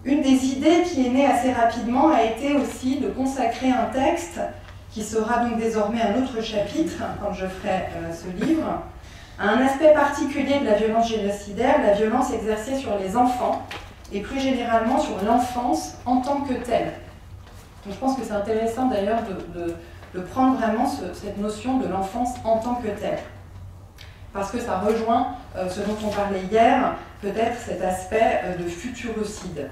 une des idées qui est née assez rapidement a été aussi de consacrer un texte, qui sera donc désormais un autre chapitre, quand je ferai ce livre, à un aspect particulier de la violence génocidaire, la violence exercée sur les enfants, et plus généralement sur l'enfance en tant que telle. Donc je pense que c'est intéressant d'ailleurs de prendre vraiment cette notion de l'enfance en tant que telle. Parce que ça rejoint ce dont on parlait hier, peut-être cet aspect de futurocide.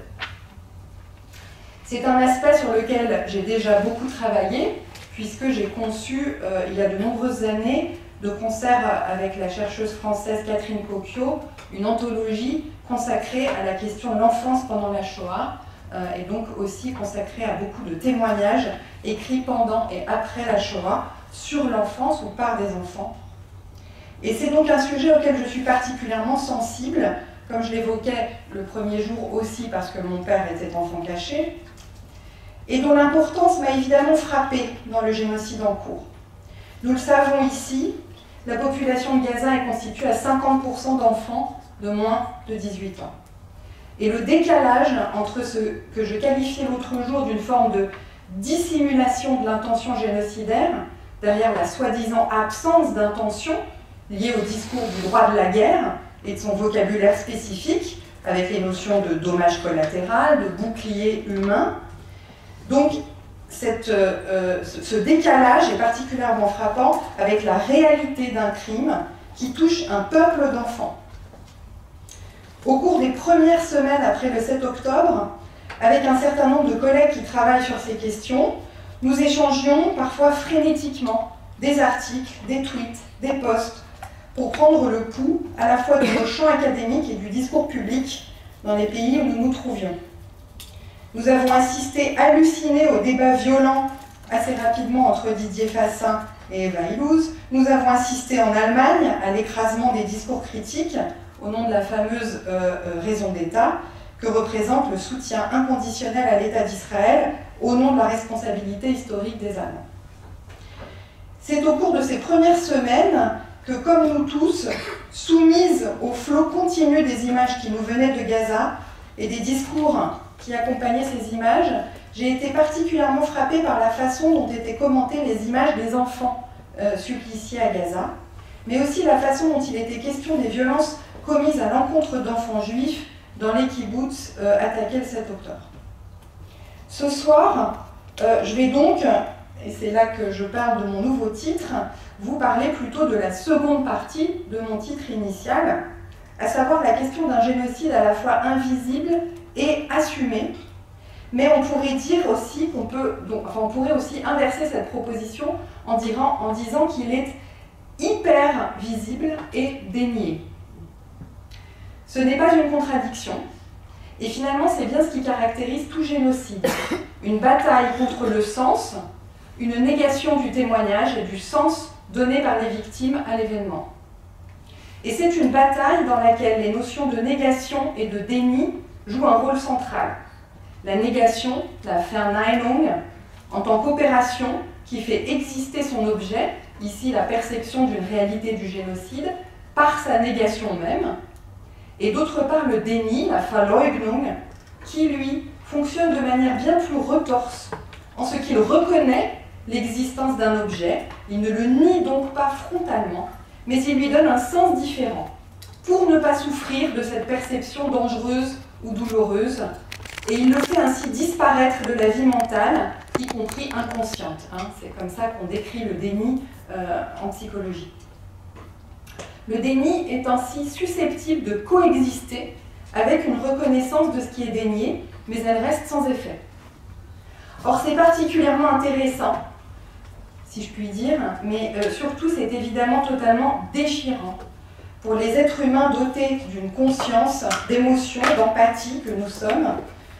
C'est un aspect sur lequel j'ai déjà beaucoup travaillé, puisque j'ai conçu, il y a de nombreuses années, de concert avec la chercheuse française Catherine Cocchio, une anthologie consacrée à la question de l'enfance pendant la Shoah, et donc aussi consacrée à beaucoup de témoignages écrits pendant et après la Shoah sur l'enfance ou par des enfants. Et c'est donc un sujet auquel je suis particulièrement sensible, comme je l'évoquais le premier jour aussi parce que mon père était enfant caché, et dont l'importance m'a évidemment frappée dans le génocide en cours. Nous le savons ici, la population de Gaza est constituée à 50% d'enfants de moins de 18 ans. Et le décalage entre ce que je qualifiais l'autre jour d'une forme de dissimulation de l'intention génocidaire, derrière la soi-disant absence d'intention, liée au discours du droit de la guerre et de son vocabulaire spécifique, avec les notions de dommage collatéral, de bouclier humain. Donc, ce décalage est particulièrement frappant avec la réalité d'un crime qui touche un peuple d'enfants. Au cours des premières semaines après le 7 octobre, avec un certain nombre de collègues qui travaillent sur ces questions, nous échangions parfois frénétiquement des articles, des tweets, des posts, pour prendre le pouls à la fois de nos champs académiques et du discours public dans les pays où nous nous trouvions. Nous avons assisté hallucinés au débat violent assez rapidement entre Didier Fassin et Eva Illouz. Nous avons assisté en Allemagne à l'écrasement des discours critiques au nom de la fameuse raison d'État que représente le soutien inconditionnel à l'État d'Israël au nom de la responsabilité historique des Allemands. C'est au cours de ces premières semaines que, comme nous tous, soumises au flot continu des images qui nous venaient de Gaza et des discours qui accompagnaient ces images, j'ai été particulièrement frappée par la façon dont étaient commentées les images des enfants suppliciés à Gaza, mais aussi la façon dont il était question des violences commises à l'encontre d'enfants juifs dans les kibboutz attaqués le 7 octobre. Ce soir, je vais donc, et c'est là que je parle de mon nouveau titre, vous parler plutôt de la seconde partie de mon titre initial, à savoir la question d'un génocide à la fois invisible et assumé, mais on pourrait dire aussi qu'on peut, on pourrait aussi inverser cette proposition en disant qu'il est hyper visible et dénié. Ce n'est pas une contradiction, et finalement c'est bien ce qui caractérise tout génocide, une bataille contre le sens, une négation du témoignage et du sens donné par les victimes à l'événement. Et c'est une bataille dans laquelle les notions de négation et de déni jouent un rôle central. La négation, la Verneinung, en tant qu'opération qui fait exister son objet, ici la perception d'une réalité du génocide, par sa négation même, et d'autre part le déni, la Verleugnung, qui lui fonctionne de manière bien plus retorse, en ce qu'il reconnaît l'existence d'un objet, il ne le nie donc pas frontalement, mais il lui donne un sens différent, pour ne pas souffrir de cette perception dangereuse ou douloureuse, et il le fait ainsi disparaître de la vie mentale, y compris inconsciente. C'est comme ça qu'on décrit le déni en psychologie. Le déni est ainsi susceptible de coexister avec une reconnaissance de ce qui est dénié, mais elle reste sans effet. Or, c'est particulièrement intéressant, si je puis dire, mais surtout c'est évidemment totalement déchirant pour les êtres humains dotés d'une conscience, d'émotion, d'empathie que nous sommes,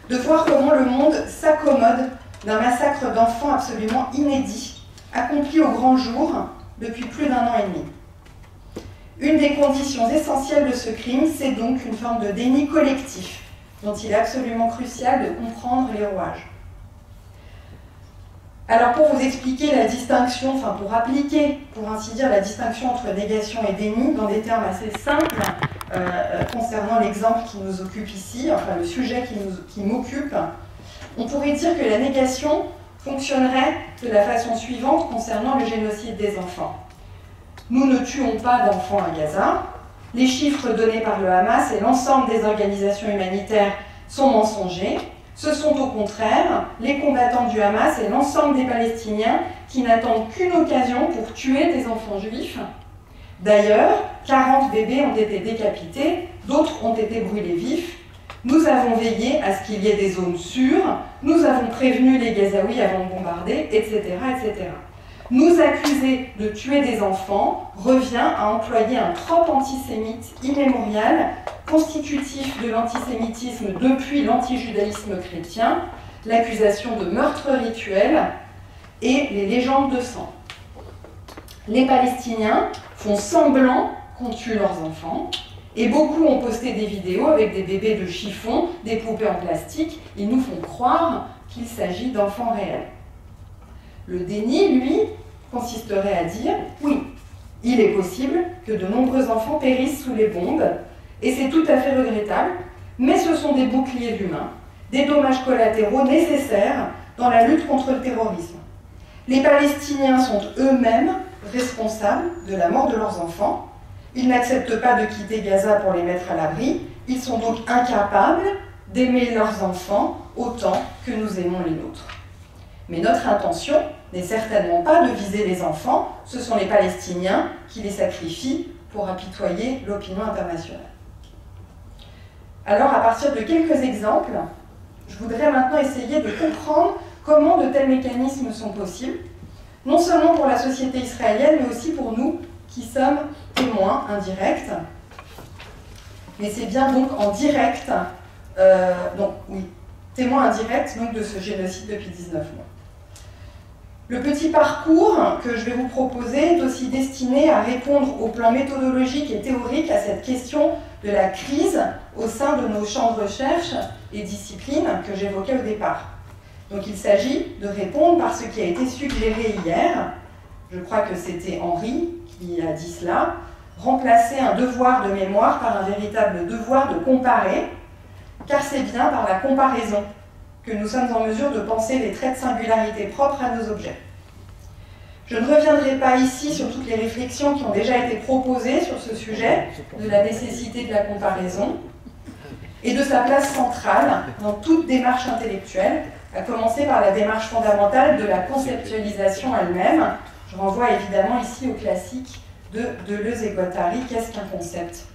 de voir comment le monde s'accommode d'un massacre d'enfants absolument inédit, accompli au grand jour depuis plus d'un an et demi. Une des conditions essentielles de ce crime, c'est donc une forme de déni collectif, dont il est absolument crucial de comprendre les rouages. Alors pour vous expliquer la distinction, pour appliquer, pour ainsi dire, la distinction entre négation et déni, dans des termes assez simples, concernant l'exemple qui nous occupe ici, enfin le sujet qui m'occupe, on pourrait dire que la négation fonctionnerait de la façon suivante concernant le génocide des enfants. Nous ne tuons pas d'enfants à Gaza. Les chiffres donnés par le Hamas et l'ensemble des organisations humanitaires sont mensongers. Ce sont au contraire les combattants du Hamas et l'ensemble des Palestiniens qui n'attendent qu'une occasion pour tuer des enfants juifs. D'ailleurs, 40 bébés ont été décapités, d'autres ont été brûlés vifs. Nous avons veillé à ce qu'il y ait des zones sûres, nous avons prévenu les Gazaouis avant de bombarder, etc., etc. Nous accuser de tuer des enfants revient à employer un trope antisémite immémorial, constitutif de l'antisémitisme depuis l'antijudaïsme chrétien, l'accusation de meurtre rituel et les légendes de sang. Les Palestiniens font semblant qu'on tue leurs enfants, et beaucoup ont posté des vidéos avec des bébés de chiffon, des poupées en plastique. Ils nous font croire qu'il s'agit d'enfants réels. Le déni, lui, consisterait à dire « oui, il est possible que de nombreux enfants périssent sous les bombes, et c'est tout à fait regrettable, mais ce sont des boucliers humains, des dommages collatéraux nécessaires dans la lutte contre le terrorisme. Les Palestiniens sont eux-mêmes responsables de la mort de leurs enfants. Ils n'acceptent pas de quitter Gaza pour les mettre à l'abri. Ils sont donc incapables d'aimer leurs enfants autant que nous aimons les nôtres. Mais notre intention n'est certainement pas de viser les enfants. Ce sont les Palestiniens qui les sacrifient pour apitoyer l'opinion internationale. Alors, à partir de quelques exemples, je voudrais maintenant essayer de comprendre comment de tels mécanismes sont possibles, non seulement pour la société israélienne, mais aussi pour nous qui sommes témoins indirects. Mais c'est bien donc en direct, témoins indirects donc, de ce génocide depuis 19 mois. Le petit parcours que je vais vous proposer est aussi destiné à répondre au plan méthodologique et théorique à cette question de la crise au sein de nos champs de recherche et disciplines que j'évoquais au départ. Donc il s'agit de répondre par ce qui a été suggéré hier, je crois que c'était Henri qui a dit cela, remplacer un devoir de mémoire par un véritable devoir de comparer, car c'est bien par la comparaison que nous sommes en mesure de penser les traits de singularité propres à nos objets. Je ne reviendrai pas ici sur toutes les réflexions qui ont déjà été proposées sur ce sujet, de la nécessité de la comparaison, et de sa place centrale dans toute démarche intellectuelle, à commencer par la démarche fondamentale de la conceptualisation elle-même. Je renvoie évidemment ici au classique de Deleuze et Guattari, qu'est-ce qu'un concept ?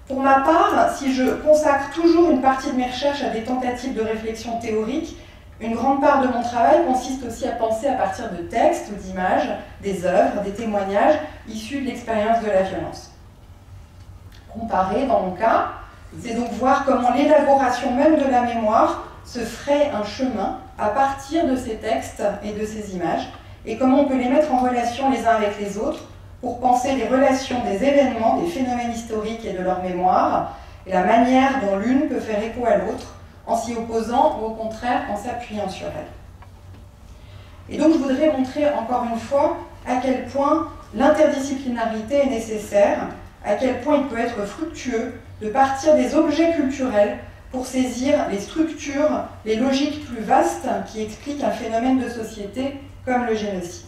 Pour ma part, si je consacre toujours une partie de mes recherches à des tentatives de réflexion théorique, une grande part de mon travail consiste aussi à penser à partir de textes ou d'images, des œuvres, des témoignages issus de l'expérience de la violence. Comparer, dans mon cas, c'est donc voir comment l'élaboration même de la mémoire se ferait un chemin à partir de ces textes et de ces images, et comment on peut les mettre en relation les uns avec les autres pour penser les relations des événements, des phénomènes historiques et de leur mémoire, et la manière dont l'une peut faire écho à l'autre, en s'y opposant ou au contraire en s'appuyant sur elle. Et donc je voudrais montrer encore une fois à quel point l'interdisciplinarité est nécessaire, à quel point il peut être fructueux de partir des objets culturels pour saisir les structures, les logiques plus vastes qui expliquent un phénomène de société comme le génocide.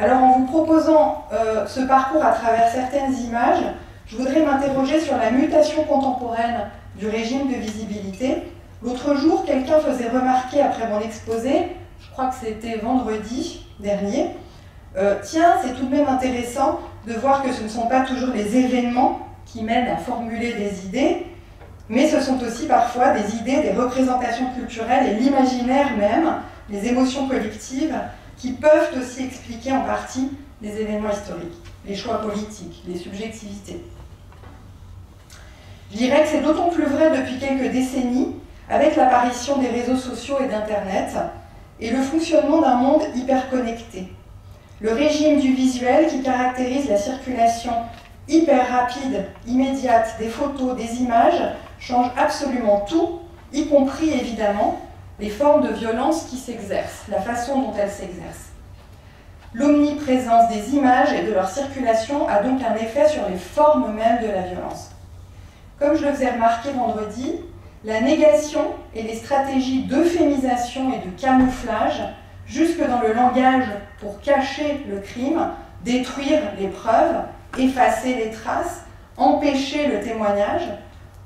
Alors en vous proposant ce parcours à travers certaines images, je voudrais m'interroger sur la mutation contemporaine du régime de visibilité. L'autre jour, quelqu'un faisait remarquer après mon exposé, je crois que c'était vendredi dernier, tiens, c'est tout de même intéressant de voir que ce ne sont pas toujours les événements qui mènent à formuler des idées, mais ce sont aussi parfois des idées, des représentations culturelles et l'imaginaire même, les émotions collectives, qui peuvent aussi expliquer en partie les événements historiques, les choix politiques, les subjectivités. Je dirais que c'est d'autant plus vrai depuis quelques décennies, avec l'apparition des réseaux sociaux et d'Internet, et le fonctionnement d'un monde hyper connecté. Le régime du visuel qui caractérise la circulation hyper rapide, immédiate des photos, des images, change absolument tout, y compris évidemment les formes de violence qui s'exercent, la façon dont elles s'exercent. L'omniprésence des images et de leur circulation a donc un effet sur les formes mêmes de la violence. Comme je le faisais remarquer vendredi, la négation et les stratégies d'euphémisation et de camouflage, jusque dans le langage pour cacher le crime, détruire les preuves, effacer les traces, empêcher le témoignage,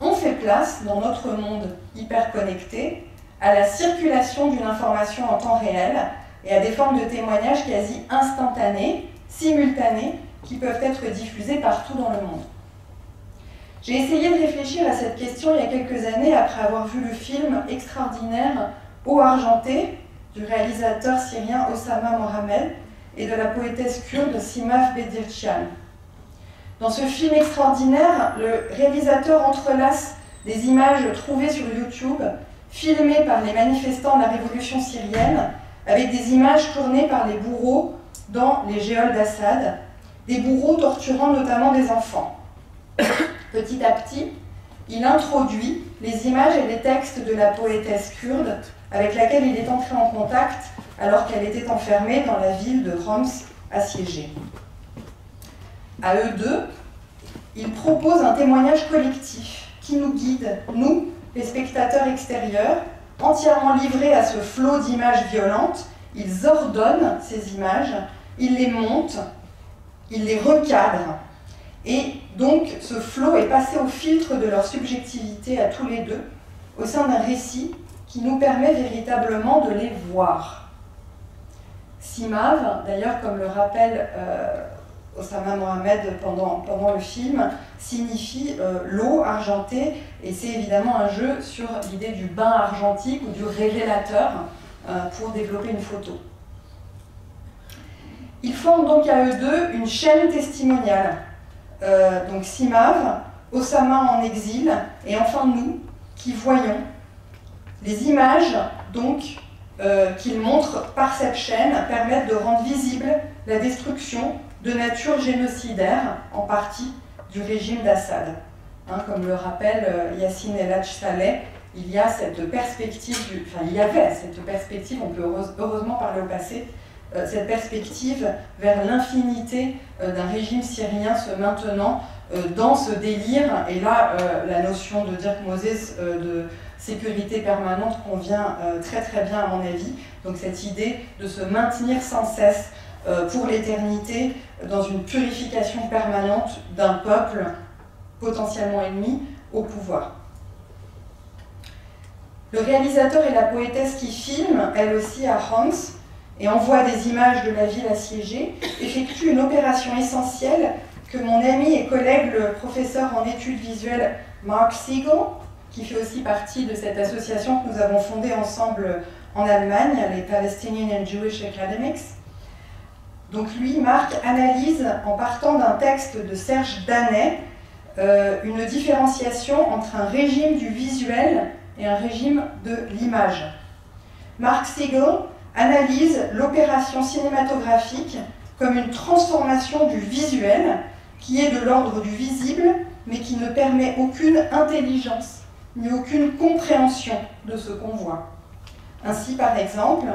ont fait place dans notre monde hyper-connecté à la circulation d'une information en temps réel et à des formes de témoignage quasi instantanées, simultanées, qui peuvent être diffusées partout dans le monde. J'ai essayé de réfléchir à cette question il y a quelques années après avoir vu le film extraordinaire « Eau argentée » du réalisateur syrien Osama Mohamed et de la poétesse kurde Simaf Bedircian. Dans ce film extraordinaire, le réalisateur entrelace des images trouvées sur YouTube, filmées par les manifestants de la révolution syrienne, avec des images tournées par les bourreaux dans les geôles d'Assad, des bourreaux torturant notamment des enfants. Petit à petit, il introduit les images et les textes de la poétesse kurde avec laquelle il est entré en contact alors qu'elle était enfermée dans la ville de Homs assiégée. À eux deux, il propose un témoignage collectif qui nous guide, nous, les spectateurs extérieurs, entièrement livrés à ce flot d'images violentes. Ils ordonnent ces images, ils les montent, ils les recadrent. Et donc, ce flot est passé au filtre de leur subjectivité à tous les deux, au sein d'un récit qui nous permet véritablement de les voir. Simav, d'ailleurs, comme le rappelle Osama Mohamed pendant le film, signifie l'eau argentée, et c'est évidemment un jeu sur l'idée du bain argentique ou du révélateur pour développer une photo. Ils forment donc à eux deux une chaîne testimoniale. Donc Simav, Osama en exil, et enfin nous, qui voyons les images donc qu'ils montrent par cette chaîne permettent de rendre visible la destruction de nature génocidaire, en partie du régime d'Assad. Comme le rappelle Yassine El-Hadj-Saleh, il y a cette perspective, il y avait cette perspective, on peut heureusement parler au passé, cette perspective vers l'infinité d'un régime syrien se maintenant dans ce délire, et là la notion de Dirk Moses de sécurité permanente convient très très bien à mon avis, donc cette idée de se maintenir sans cesse pour l'éternité dans une purification permanente d'un peuple potentiellement ennemi au pouvoir. Le réalisateur et la poétesse qui filment, elle aussi à Homs, et envoie des images de la ville assiégée, effectue une opération essentielle que mon ami et collègue, le professeur en études visuelles Mark Siegel, qui fait aussi partie de cette association que nous avons fondée ensemble en Allemagne, les Palestinian and Jewish Academics. Donc lui, Marc, analyse, en partant d'un texte de Serge Danet, une différenciation entre un régime du visuel et un régime de l'image. Mark Siegel analyse l'opération cinématographique comme une transformation du visuel qui est de l'ordre du visible, mais qui ne permet aucune intelligence ni aucune compréhension de ce qu'on voit. Ainsi, par exemple,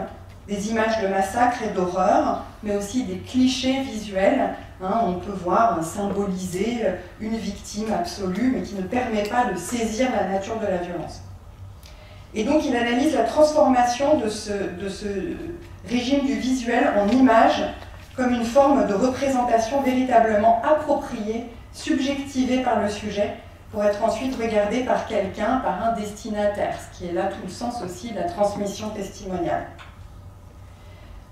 des images de massacre et d'horreur, mais aussi des clichés visuels. On peut voir symboliser une victime absolue, mais qui ne permet pas de saisir la nature de la violence. Et donc il analyse la transformation de ce régime du visuel en image comme une forme de représentation véritablement appropriée, subjectivée par le sujet, pour être ensuite regardée par quelqu'un, par un destinataire, ce qui est là tout le sens aussi de la transmission testimoniale.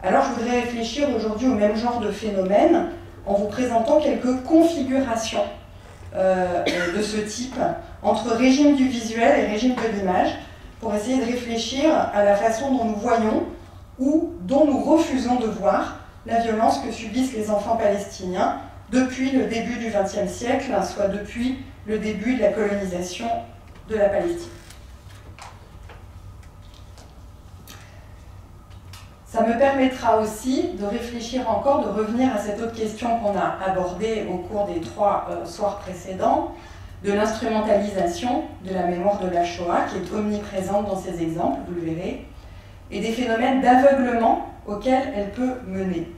Alors je voudrais réfléchir aujourd'hui au même genre de phénomène en vous présentant quelques configurations de ce type entre régime du visuel et régime de l'image, pour essayer de réfléchir à la façon dont nous voyons ou dont nous refusons de voir la violence que subissent les enfants palestiniens depuis le début du XXe siècle, soit depuis le début de la colonisation de la Palestine. Ça me permettra aussi de réfléchir encore, de revenir à cette autre question qu'on a abordée au cours des 3 soirs précédents, de l'instrumentalisation de la mémoire de la Shoah, qui est omniprésente dans ces exemples, vous le verrez, et des phénomènes d'aveuglement auxquels elle peut mener.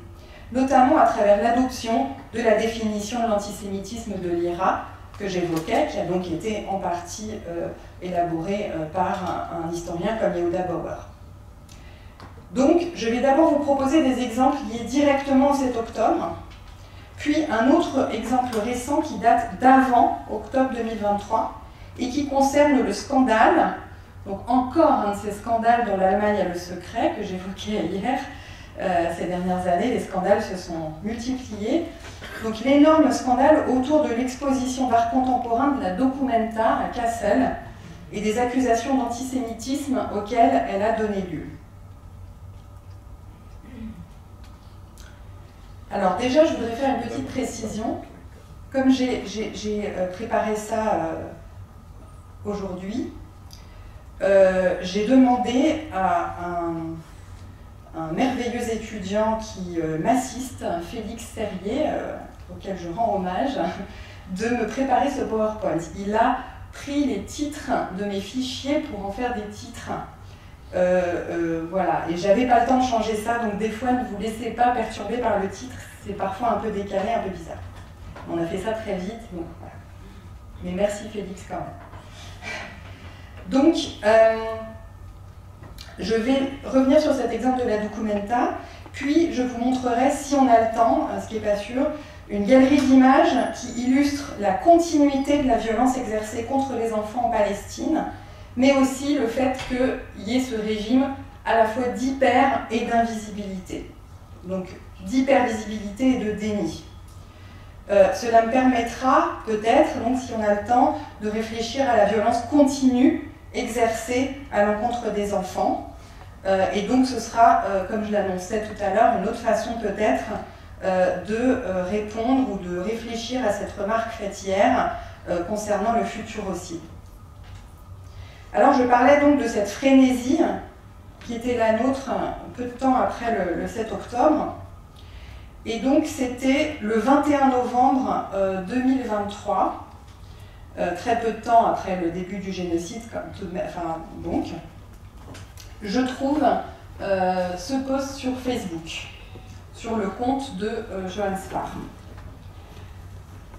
notamment à travers l'adoption de la définition de l'antisémitisme de l'IHRA, que j'évoquais, qui a donc été en partie élaborée par un historien comme Yehuda Bauer. Donc, je vais d'abord vous proposer des exemples liés directement au 7 octobre, puis un autre exemple récent qui date d'avant octobre 2023 et qui concerne le scandale, donc encore un de ces scandales dont l'Allemagne a le secret, que j'évoquais hier. Ces dernières années, les scandales se sont multipliés. Donc l'énorme scandale autour de l'exposition d'art contemporain de la Documenta à Kassel et des accusations d'antisémitisme auxquelles elle a donné lieu. Alors déjà, je voudrais faire une petite précision. Comme j'ai préparé ça aujourd'hui, j'ai demandé à un merveilleux étudiant qui m'assiste, Félix Serrier, auquel je rends hommage, de me préparer ce PowerPoint. Il a pris les titres de mes fichiers pour en faire des titres. Voilà, et j'avais pas le temps de changer ça, donc des fois ne vous laissez pas perturber par le titre, c'est parfois un peu décalé, un peu bizarre. On a fait ça très vite, donc voilà. Mais merci Félix quand même. Donc, je vais revenir sur cet exemple de la Documenta, puis je vous montrerai, si on a le temps, ce qui n'est pas sûr, une galerie d'images qui illustre la continuité de la violence exercée contre les enfants en Palestine, mais aussi le fait qu'il y ait ce régime à la fois d'hyper et d'invisibilité. Donc d'hypervisibilité et de déni. Cela me permettra peut-être, donc si on a le temps, de réfléchir à la violence continue exercée à l'encontre des enfants. Et donc ce sera, comme je l'annonçais tout à l'heure, une autre façon peut-être de répondre ou de réfléchir à cette remarque faite hier concernant le futur aussi. Alors je parlais donc de cette frénésie qui était la nôtre un peu de temps après le 7 octobre. Et donc c'était le 21 novembre 2023, très peu de temps après le début du génocide, donc, je trouve ce post sur Facebook, sur le compte de Johann Sfar.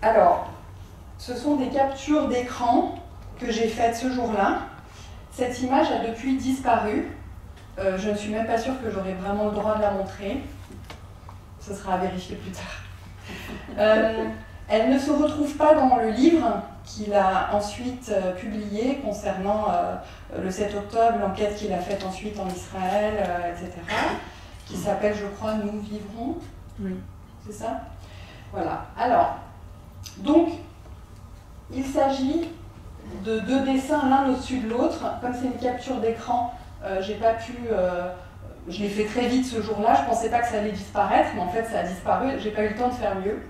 Alors, ce sont des captures d'écran que j'ai faites ce jour-là. Cette image a depuis disparu. Je ne suis même pas sûre que j'aurai vraiment le droit de la montrer. Ce sera à vérifier plus tard. Elle ne se retrouve pas dans le livre qu'il a ensuite publié concernant le 7 octobre, l'enquête qu'il a faite ensuite en Israël, etc., qui s'appelle, je crois, « Nous vivrons ». Oui. C'est ça? Voilà. Alors, donc, il s'agit de deux dessins l'un au-dessus de l'autre. Comme c'est une capture d'écran, j'ai pas pu... je l'ai fait très vite ce jour-là, je pensais pas que ça allait disparaître, mais en fait ça a disparu, j'ai pas eu le temps de faire mieux.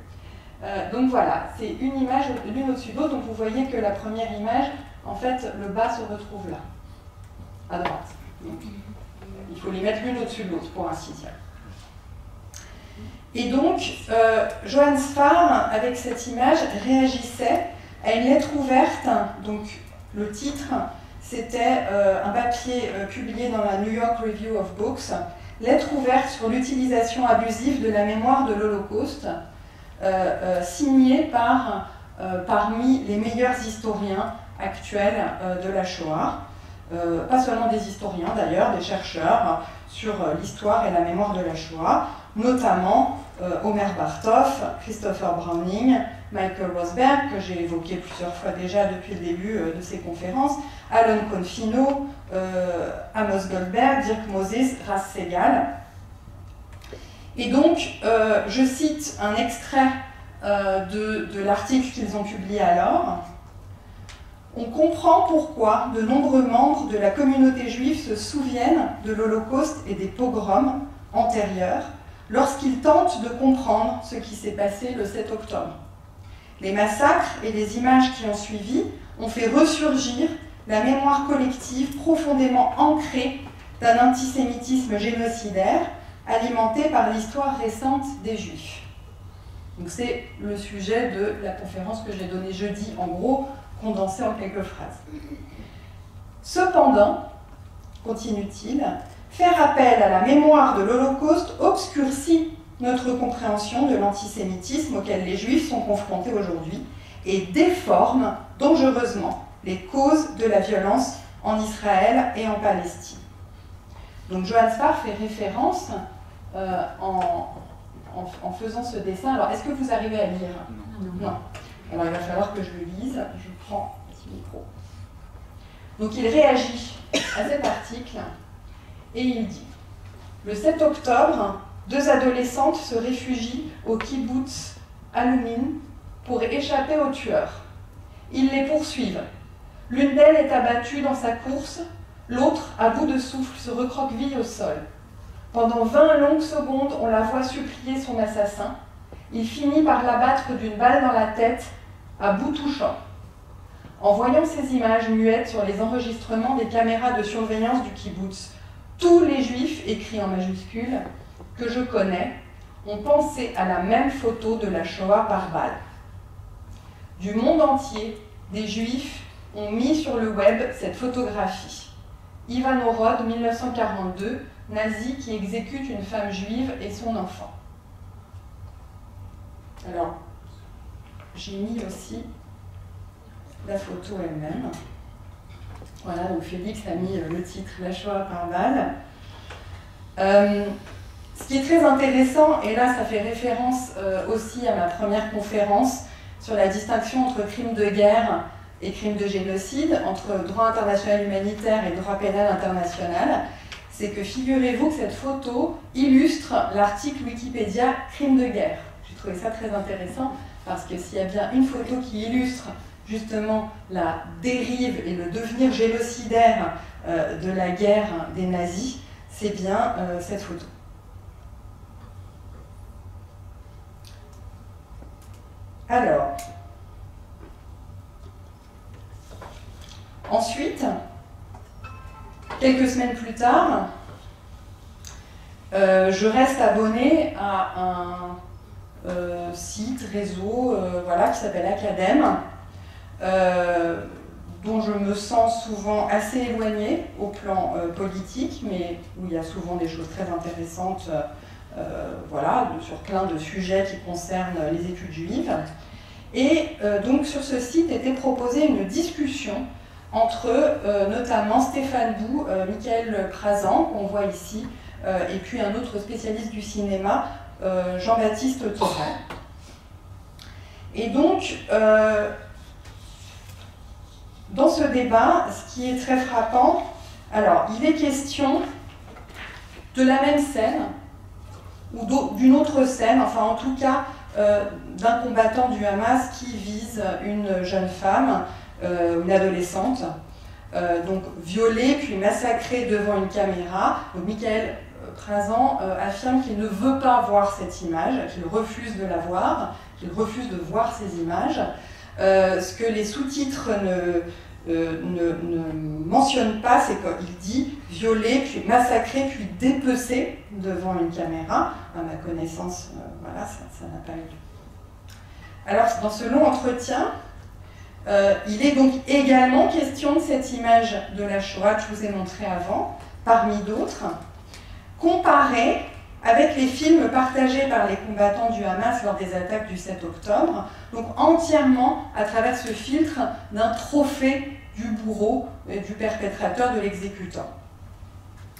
Donc voilà, c'est une image l'une au-dessus de l'autre, donc vous voyez que la première image, en fait, le bas se retrouve là, à droite. Donc, il faut les mettre l'une au-dessus de l'autre, pour ainsi dire. Et donc, Johann Sfar, avec cette image, réagissait à une lettre ouverte, donc le titre, c'était un papier publié dans la New York Review of Books, lettre ouverte sur l'utilisation abusive de la mémoire de l'Holocauste, signée par parmi les meilleurs historiens actuels de la Shoah. Pas seulement des historiens d'ailleurs, des chercheurs sur l'histoire et la mémoire de la Shoah, notamment Omer Bartov, Christopher Browning, Michael Rosberg, que j'ai évoqué plusieurs fois déjà depuis le début de ces conférences, Alan Confino, Amos Goldberg, Dirk Moses, Ras Segal. Et donc, je cite un extrait de l'article qu'ils ont publié alors. On comprend pourquoi de nombreux membres de la communauté juive se souviennent de l'Holocauste et des pogroms antérieurs lorsqu'ils tentent de comprendre ce qui s'est passé le 7 octobre. Les massacres et les images qui ont suivi ont fait ressurgir la mémoire collective profondément ancrée d'un antisémitisme génocidaire alimenté par l'histoire récente des Juifs. Donc c'est le sujet de la conférence que j'ai donnée jeudi, en gros, condensée en quelques phrases. Cependant, continue-t-il, faire appel à la mémoire de l'Holocauste obscurcit notre compréhension de l'antisémitisme auquel les Juifs sont confrontés aujourd'hui et déforme dangereusement les causes de la violence en Israël et en Palestine. Donc Johann Spar fait référence en faisant ce dessin. Alors, est-ce que vous arrivez à lire? Non. Alors, il va falloir que je le lise. Je prends un petit micro. Donc, il réagit à cet article et il dit « Le 7 octobre, 2 adolescentes se réfugient au kibbutz Alumin pour échapper aux tueurs. Ils les poursuivent. L'une d'elles est abattue dans sa course, l'autre, à bout de souffle, se recroqueville au sol. Pendant 20 longues secondes, on la voit supplier son assassin. Il finit par l'abattre d'une balle dans la tête, à bout touchant. En voyant ces images muettes sur les enregistrements des caméras de surveillance du kibbutz, tous les Juifs, écrits en majuscules, que je connais, ont pensé à la même photo de la Shoah par balle. Du monde entier, des Juifs ont mis sur le web cette photographie. Ivan Orod, 1942, nazi qui exécute une femme juive et son enfant. Alors, j'ai mis aussi la photo elle-même. Voilà, donc Félix a mis le titre « La Shoah par balle ». Ce qui est très intéressant, et là ça fait référence aussi à ma première conférence sur la distinction entre crimes de guerre et crimes de génocide, entre droit international humanitaire et droit pénal international, c'est que figurez-vous que cette photo illustre l'article Wikipédia « Crimes de guerre ». J'ai trouvé ça très intéressant parce que s'il y a bien une photo qui illustre justement la dérive et le devenir génocidaire de la guerre des nazis, c'est bien cette photo. Alors, ensuite, quelques semaines plus tard, je reste abonnée à un site, réseau, voilà, qui s'appelle Academ, dont je me sens souvent assez éloignée au plan politique, mais où il y a souvent des choses très intéressantes, voilà, sur plein de sujets qui concernent les études juives. Et donc sur ce site était proposée une discussion entre notamment Stéphane Bou, Michael Prazan, qu'on voit ici, et puis un autre spécialiste du cinéma, Jean-Baptiste Torel. Et donc, dans ce débat, ce qui est très frappant, alors, il est question de la même scène, ou d'une autre scène, enfin en tout cas, d'un combattant du Hamas qui vise une jeune femme, une adolescente, donc violée puis massacrée devant une caméra. Donc Michael Prazan affirme qu'il ne veut pas voir cette image, qu'il refuse de la voir, qu'il refuse de voir ces images. Ce que les sous-titres ne mentionnent pas, c'est qu'il dit violée, puis massacrée, puis dépecée devant une caméra. À ma connaissance, voilà, ça n'a pas eu lieu. Alors, dans ce long entretien, il est donc également question de cette image de la Shoah que je vous ai montrée avant, parmi d'autres, comparée avec les films partagés par les combattants du Hamas lors des attaques du 7 octobre, donc entièrement à travers ce filtre d'un trophée du bourreau et du perpétrateur, de l'exécutant.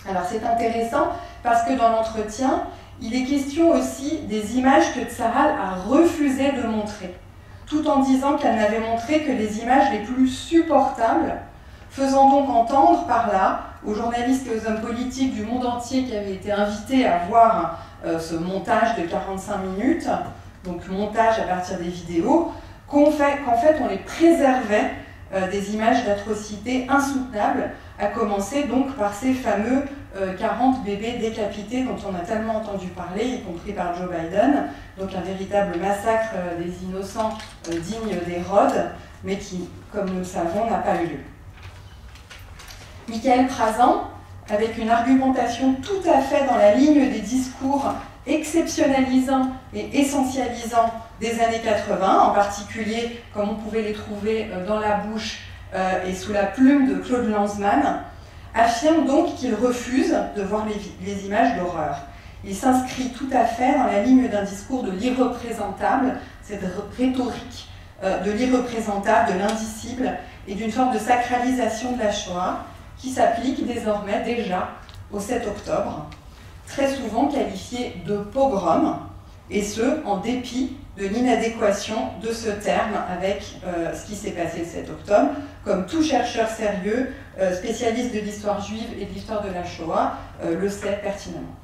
Alors c'est intéressant parce que dans l'entretien, il est question aussi des images que Tzahal a refusé de montrer, tout en disant qu'elle n'avait montré que les images les plus supportables, faisant donc entendre par là aux journalistes et aux hommes politiques du monde entier qui avaient été invités à voir ce montage de 45 minutes, donc montage à partir des vidéos, qu'en fait on les préservait des images d'atrocités insoutenables, à commencer donc par ces fameux 40 bébés décapités dont on a tellement entendu parler, y compris par Joe Biden, donc un véritable massacre des innocents digne d'Hérode, mais qui, comme nous le savons, n'a pas eu lieu. Michael Prazan, avec une argumentation tout à fait dans la ligne des discours exceptionnalisants et essentialisants des années 80, en particulier comme on pouvait les trouver dans la bouche et sous la plume de Claude Lanzmann, affirme donc qu'il refuse de voir les images d'horreur. Il s'inscrit tout à fait dans la ligne d'un discours de l'irreprésentable, cette rhétorique de l'irreprésentable, de l'indicible, et d'une forme de sacralisation de la Shoah qui s'applique désormais déjà au 7 octobre, très souvent qualifié de pogrom, et ce, en dépit de l'inadéquation de ce terme avec ce qui s'est passé le 7 octobre, comme tout chercheur sérieux, spécialiste de l'histoire juive et de l'histoire de la Shoah, le sait pertinemment.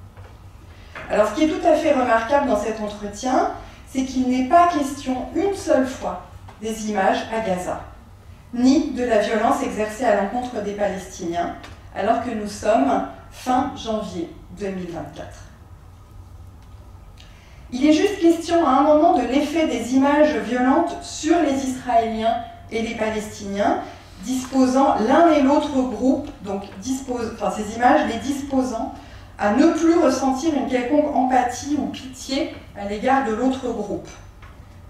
Alors, ce qui est tout à fait remarquable dans cet entretien, c'est qu'il n'est pas question une seule fois des images à Gaza, ni de la violence exercée à l'encontre des Palestiniens, alors que nous sommes fin janvier 2024. Il est juste question à un moment de l'effet des images violentes sur les Israéliens et les Palestiniens, disposant l'un et l'autre groupe, donc ces images les disposant à ne plus ressentir une quelconque empathie ou pitié à l'égard de l'autre groupe,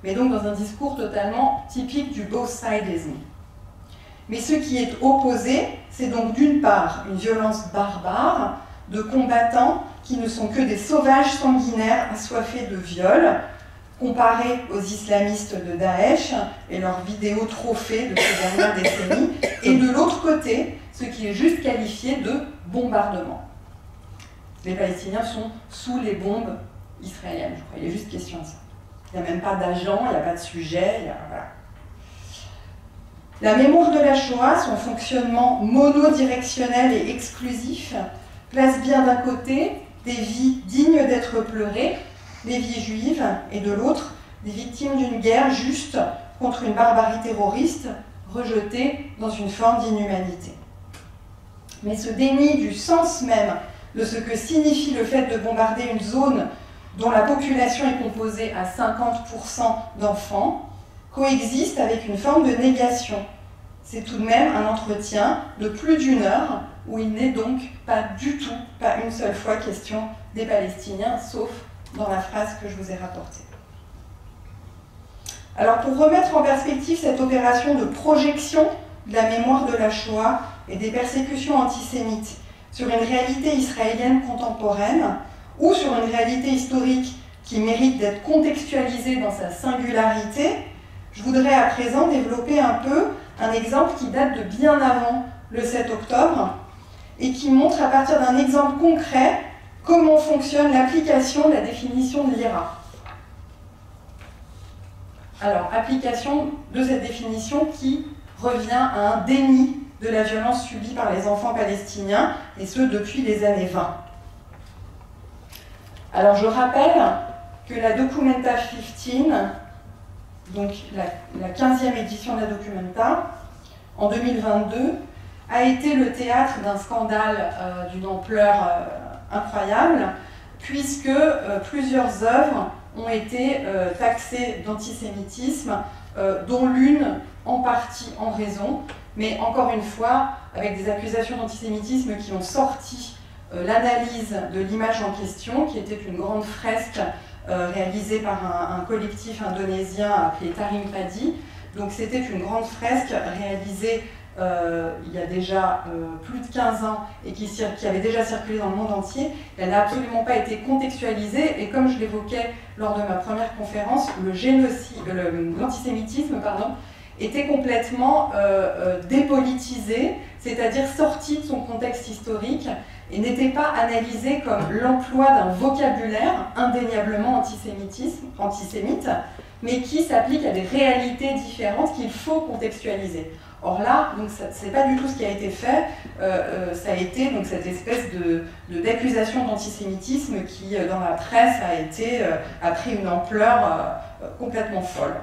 mais donc dans un discours totalement typique du both-sidisme. Mais ce qui est opposé, c'est donc d'une part une violence barbare de combattants qui ne sont que des sauvages sanguinaires assoiffés de viol, comparés aux islamistes de Daesh et leurs vidéos trophées de ces dernières décennies, et de l'autre côté, ce qui est juste qualifié de bombardement. Les Palestiniens sont sous les bombes israéliennes, je crois. Il est juste question de ça. Il n'y a même pas d'agent, il n'y a pas de sujet, voilà. La mémoire de la Shoah, son fonctionnement monodirectionnel et exclusif, place bien d'un côté des vies dignes d'être pleurées, les vies juives, et de l'autre, des victimes d'une guerre juste contre une barbarie terroriste rejetée dans une forme d'inhumanité. Mais ce déni du sens même de ce que signifie le fait de bombarder une zone dont la population est composée à 50% d'enfants, coexiste avec une forme de négation. C'est tout de même un entretien de plus d'une heure où il n'est donc pas du tout, pas une seule fois question des Palestiniens, sauf dans la phrase que je vous ai rapportée. Alors pour remettre en perspective cette opération de projection de la mémoire de la Shoah et des persécutions antisémites sur une réalité israélienne contemporaine ou sur une réalité historique qui mérite d'être contextualisée dans sa singularité, je voudrais à présent développer un peu un exemple qui date de bien avant le 7 octobre et qui montre à partir d'un exemple concret comment fonctionne l'application de la définition de l'IRA. Alors, application de cette définition qui revient à un déni de la violence subie par les enfants palestiniens, et ce depuis les années 20. Alors, je rappelle que la Documenta 15, donc la 15e édition de la Documenta, en 2022, a été le théâtre d'un scandale d'une ampleur incroyable, puisque plusieurs œuvres ont été taxées d'antisémitisme, dont l'une en partie en raison, mais encore une fois, avec des accusations d'antisémitisme qui ont sorti l'analyse de l'image en question, qui était une grande fresque réalisée par un collectif indonésien appelé Taring Padi. Donc c'était une grande fresque réalisée il y a déjà plus de 15 ans et qui avait déjà circulé dans le monde entier. Elle n'a absolument pas été contextualisée et comme je l'évoquais lors de ma première conférence, l'antisémitisme était complètement dépolitisé, c'est-à-dire sorti de son contexte historique et n'était pas analysé comme l'emploi d'un vocabulaire indéniablement antisémite, mais qui s'applique à des réalités différentes qu'il faut contextualiser. Or là, ce n'est pas du tout ce qui a été fait, ça a été donc, cette espèce d'accusation d'antisémitisme qui, dans la presse, a pris une ampleur complètement folle.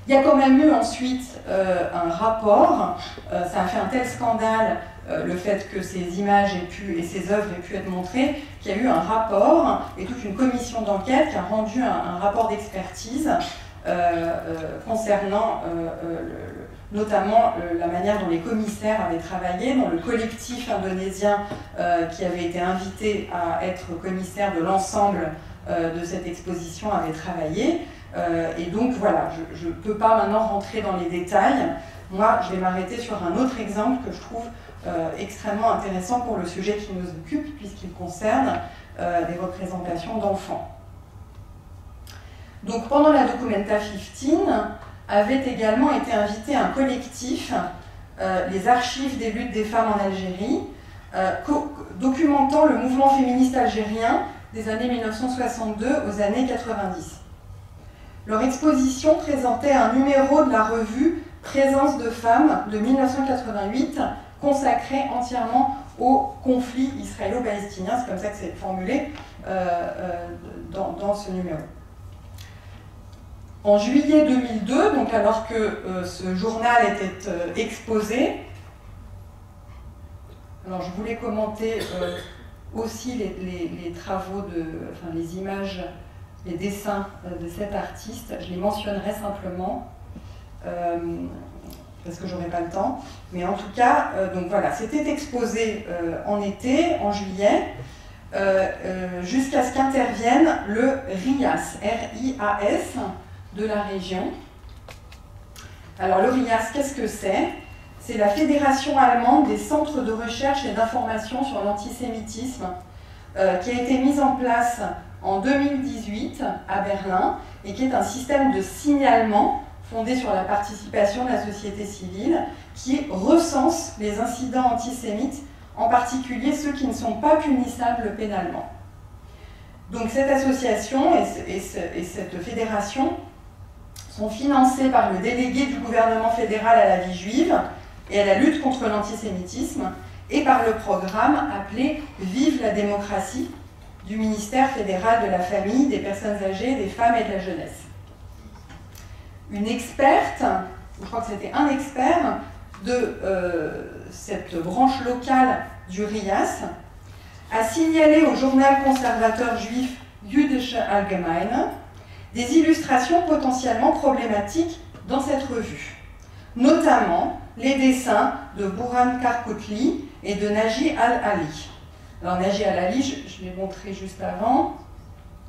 Il y a quand même eu ensuite un rapport, ça a fait un tel scandale, le fait que ces images et ces œuvres aient pu être montrées, qu'il y a eu un rapport et toute une commission d'enquête qui a rendu un rapport d'expertise concernant notamment la manière dont les commissaires avaient travaillé, dont le collectif indonésien qui avait été invité à être commissaire de l'ensemble de cette exposition avait travaillé. Et donc voilà, je ne peux pas maintenant rentrer dans les détails, Moi, je vais m'arrêter sur un autre exemple que je trouve extrêmement intéressant pour le sujet qui nous occupe, puisqu'il concerne des représentations d'enfants. Donc pendant la Documenta 15, avait également été invité un collectif, les archives des luttes des femmes en Algérie, documentant le mouvement féministe algérien des années 1962 aux années 90. Leur exposition présentait un numéro de la revue Présence de femmes de 1988, consacré entièrement au conflit israélo-palestinien, c'est comme ça que c'est formulé dans ce numéro. En juillet 2002, donc alors que ce journal était exposé, alors je voulais commenter aussi les travaux, les images, les dessins de cet artiste, je les mentionnerai simplement, parce que j'aurai pas le temps, mais en tout cas, donc voilà, c'était exposé en été, en juillet, jusqu'à ce qu'intervienne le RIAS, R-I-A-S, de la région. Alors le RIAS, qu'est-ce que c'est? C'est la Fédération allemande des centres de recherche et d'information sur l'antisémitisme, qui a été mise en place en 2018 à Berlin, et qui est un système de signalement fondé sur la participation de la société civile, qui recense les incidents antisémites, en particulier ceux qui ne sont pas punissables pénalement. Donc cette association et cette fédération sont financés par le délégué du gouvernement fédéral à la vie juive et à la lutte contre l'antisémitisme et par le programme appelé « Vive la démocratie » du ministère fédéral de la famille, des personnes âgées, des femmes et de la jeunesse. Une experte, je crois que c'était un expert de cette branche locale du RIAS, a signalé au journal conservateur juif Jüdische Allgemeine des illustrations potentiellement problématiques dans cette revue, notamment les dessins de Burhan Karkoutli et de Naji Al-Ali. Alors Naji Al-Ali, je l'ai montré juste avant,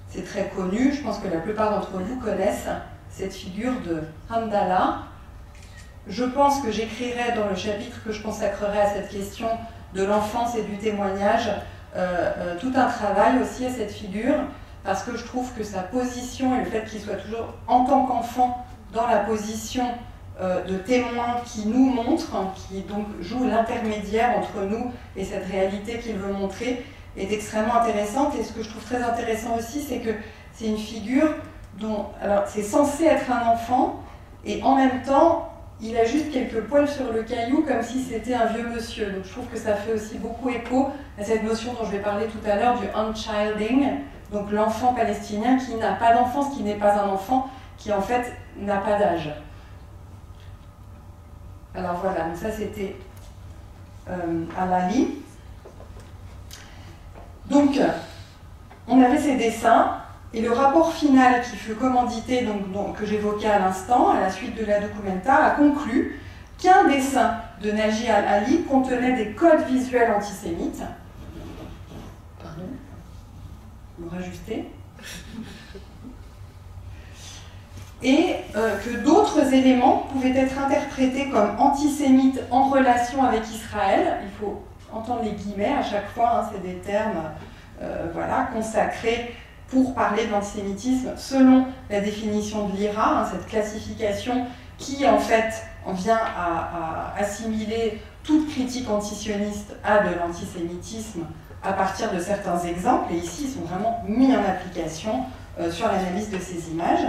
c'est très connu, je pense que la plupart d'entre vous connaissent cette figure de Hamdallah. Je pense que j'écrirai dans le chapitre que je consacrerai à cette question de l'enfance et du témoignage tout un travail aussi à cette figure, parce que je trouve que sa position et le fait qu'il soit toujours en tant qu'enfant dans la position de témoin qui nous montre, qui donc joue l'intermédiaire entre nous et cette réalité qu'il veut montrer, est extrêmement intéressante. Et ce que je trouve très intéressant aussi, c'est que c'est une figure dont, alors c'est censé être un enfant, et en même temps, il a juste quelques poils sur le caillou, comme si c'était un vieux monsieur. Donc je trouve que ça fait aussi beaucoup écho à cette notion dont je vais parler tout à l'heure du unchilding, donc l'enfant palestinien qui n'a pas d'enfance, qui n'est pas un enfant, qui en fait n'a pas d'âge. Alors voilà, donc ça c'était Al-Ali. Donc, on avait ces dessins, et le rapport final qui fut commandité, donc, que j'évoquais à l'instant, à la suite de la Documenta, a conclu qu'un dessin de Naji Al-Ali contenait des codes visuels antisémites. Pardon, me rajuster. Et que d'autres éléments pouvaient être interprétés comme antisémites en relation avec Israël. Il faut entendre les guillemets à chaque fois, hein, c'est des termes voilà, consacrés pour parler de l'antisémitisme selon la définition de l'IRA, hein, cette classification qui en fait vient à assimiler toute critique antisioniste à de l'antisémitisme à partir de certains exemples, et ici ils sont vraiment mis en application sur l'analyse de ces images.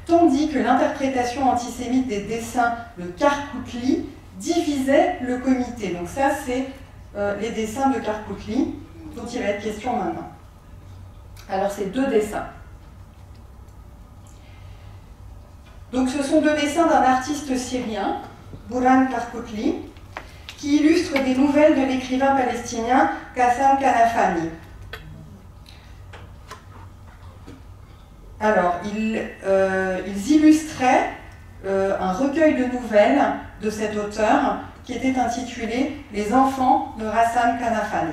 Tandis que l'interprétation antisémite des dessins de Karkoutli divisait le comité. Donc ça, c'est les dessins de Karkoutli, dont il va être question maintenant. Alors, c'est deux dessins. Donc, ce sont deux dessins d'un artiste syrien, Burhan Karkoutli, qui illustre des nouvelles de l'écrivain palestinien Ghassan Kanafani. Alors, ils illustraient un recueil de nouvelles de cet auteur qui était intitulé « Les enfants de Ghassan Kanafani ».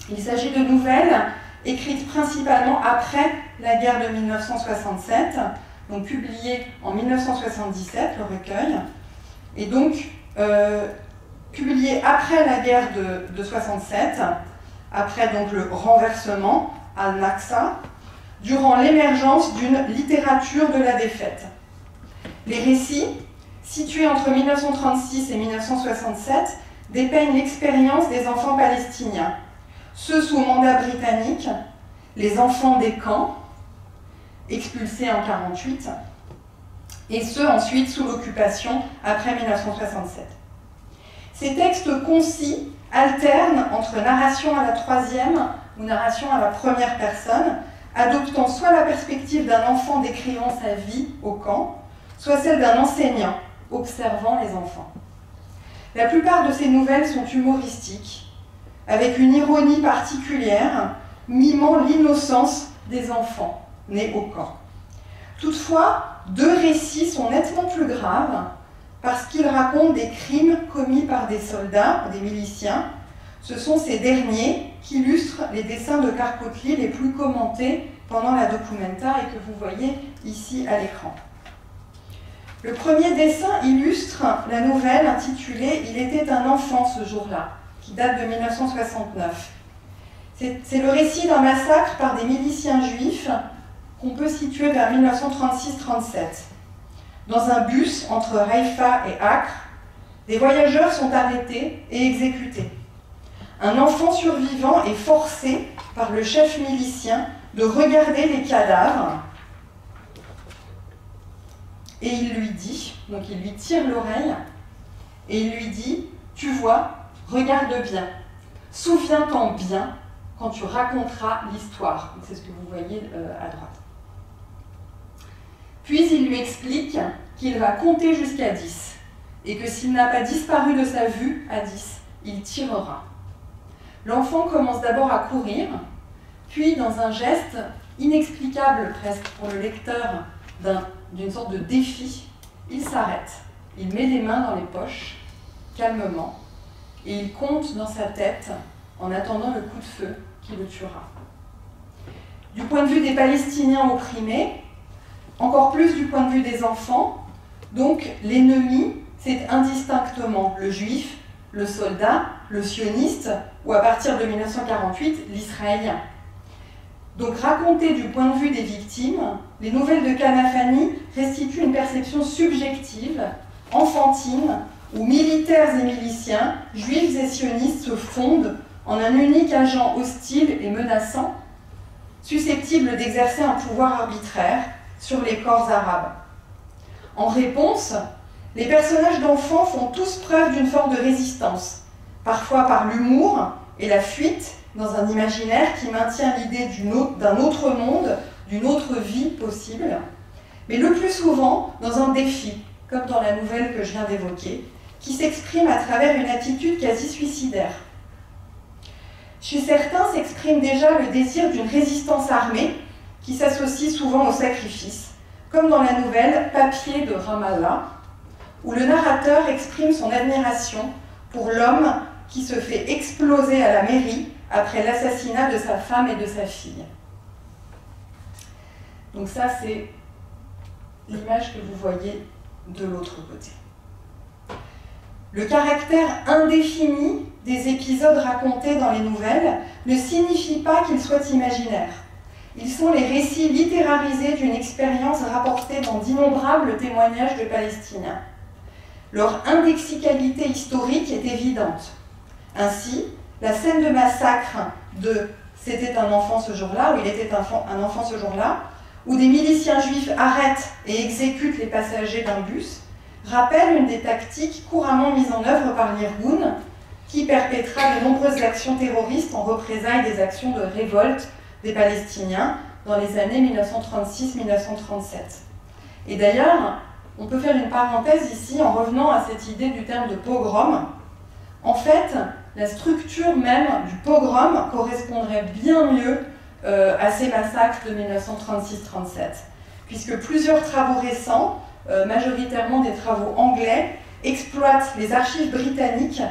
Il s'agit de nouvelles écrites principalement après la guerre de 1967, donc publiées en 1977, le recueil, et donc publié après la guerre de 67, après donc le renversement à Naksa, durant l'émergence d'une littérature de la défaite. Les récits, situés entre 1936 et 1967, dépeignent l'expérience des enfants palestiniens, ceux sous mandat britannique, les enfants des camps, expulsés en 1948, et ceux ensuite sous l'occupation après 1967. Ces textes concis alternent entre narration à la troisième ou narration à la première personne, adoptant soit la perspective d'un enfant décrivant sa vie au camp, soit celle d'un enseignant observant les enfants. La plupart de ces nouvelles sont humoristiques, avec une ironie particulière, mimant l'innocence des enfants nés au camp. Toutefois, deux récits sont nettement plus graves parce qu'ils racontent des crimes commis par des soldats, des miliciens. Ce sont ces derniers qui illustrent les dessins de Karkotli les plus commentés pendant la documenta et que vous voyez ici à l'écran. Le premier dessin illustre la nouvelle intitulée « Il était un enfant ce jour-là », qui date de 1969. C'est le récit d'un massacre par des miliciens juifs qu'on peut situer vers 1936-37. Dans un bus entre Haïfa et Acre, des voyageurs sont arrêtés et exécutés. Un enfant survivant est forcé par le chef milicien de regarder les cadavres et il lui dit, donc il lui tire l'oreille et il lui dit « Tu vois, regarde bien, souviens-t'en bien quand tu raconteras l'histoire. » C'est ce que vous voyez à droite. Puis il lui explique qu'il va compter jusqu'à 10 et que s'il n'a pas disparu de sa vue à 10, il tirera. L'enfant commence d'abord à courir, puis dans un geste inexplicable presque pour le lecteur d'une sorte de défi, il s'arrête. Il met les mains dans les poches, calmement, et il compte dans sa tête en attendant le coup de feu qui le tuera. Du point de vue des Palestiniens opprimés, encore plus du point de vue des enfants, donc l'ennemi, c'est indistinctement le juif, le soldat, le sioniste, ou à partir de 1948, l'israélien. Donc racontées du point de vue des victimes, les nouvelles de Kanafani restituent une perception subjective, enfantine, où militaires et miliciens, juifs et sionistes se fondent en un unique agent hostile et menaçant, susceptible d'exercer un pouvoir arbitraire sur les corps arabes. En réponse, les personnages d'enfants font tous preuve d'une forme de résistance, parfois par l'humour et la fuite dans un imaginaire qui maintient l'idée d'un autre monde, d'une autre vie possible, mais le plus souvent dans un défi, comme dans la nouvelle que je viens d'évoquer, qui s'exprime à travers une attitude quasi suicidaire. Chez certains s'exprime déjà le désir d'une résistance armée qui s'associe souvent au sacrifice, comme dans la nouvelle Papier de Ramallah, où le narrateur exprime son admiration pour l'homme qui se fait exploser à la mairie après l'assassinat de sa femme et de sa fille. Donc ça, c'est l'image que vous voyez de l'autre côté. Le caractère indéfini des épisodes racontés dans les nouvelles ne signifie pas qu'ils soient imaginaires. Ils sont les récits littérarisés d'une expérience rapportée dans d'innombrables témoignages de Palestiniens. Leur indexicalité historique est évidente. Ainsi, la scène de massacre de « C'était un enfant ce jour-là » ou « Il était un enfant ce jour-là » où des miliciens juifs arrêtent et exécutent les passagers d'un bus, rappelle une des tactiques couramment mises en œuvre par l'Irgun, qui perpétra de nombreuses actions terroristes en représailles des actions de révolte des Palestiniens dans les années 1936-1937. Et d'ailleurs, on peut faire une parenthèse ici en revenant à cette idée du terme de pogrom. En fait, la structure même du pogrom correspondrait bien mieux à ces massacres de 1936-37, puisque plusieurs travaux récents, majoritairement des travaux anglais, exploitent les archives britanniques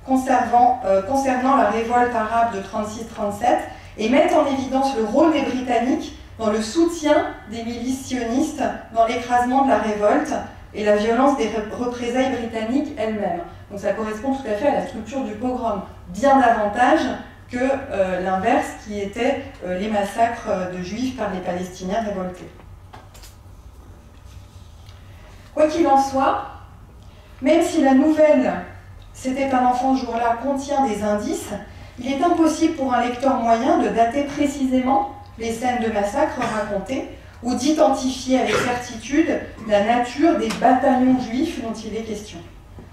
concernant la révolte arabe de 36-37 et mettent en évidence le rôle des Britanniques dans le soutien des milices sionistes dans l'écrasement de la révolte et la violence des représailles britanniques elles-mêmes. Donc ça correspond tout à fait à la structure du pogrom, bien davantage que l'inverse qui était les massacres de juifs par les Palestiniens révoltés. Quoi qu'il en soit, même si la nouvelle « C'était un enfant ce jour-là » contient des indices, il est impossible pour un lecteur moyen de dater précisément les scènes de massacre racontées ou d'identifier avec certitude la nature des bataillons juifs dont il est question,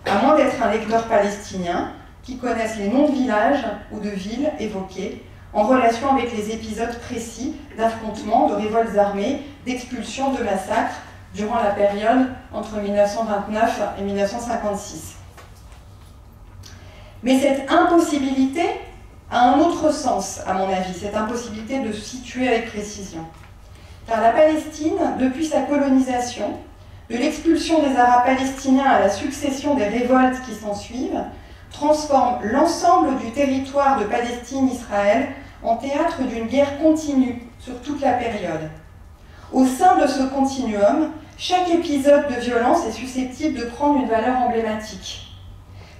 à moins d'être un lecteur palestinien qui connaisse les noms de villages ou de villes évoqués en relation avec les épisodes précis d'affrontements, de révoltes armées, d'expulsions, de massacres durant la période entre 1929 et 1956. Mais cette impossibilité a un autre sens, à mon avis, cette impossibilité de se situer avec précision. Car la Palestine, depuis sa colonisation, de l'expulsion des Arabes palestiniens à la succession des révoltes qui s'ensuivent, transforme l'ensemble du territoire de Palestine-Israël en théâtre d'une guerre continue sur toute la période. Au sein de ce continuum, chaque épisode de violence est susceptible de prendre une valeur emblématique.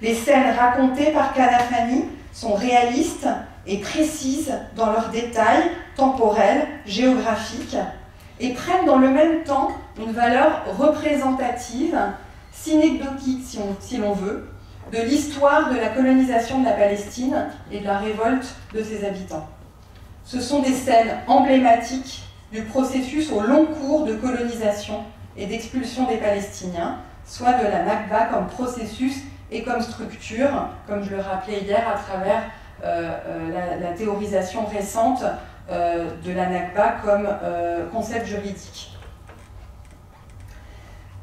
Les scènes racontées par Kanafani sont réalistes et précises dans leurs détails temporels, géographiques, et prennent dans le même temps une valeur représentative, synecdotique si l'on veut, de l'histoire de la colonisation de la Palestine et de la révolte de ses habitants. Ce sont des scènes emblématiques du processus au long cours de colonisation et d'expulsion des Palestiniens, soit de la Nakba comme processus et comme structure, comme je le rappelais hier à travers la théorisation récente de la Nakba comme concept juridique.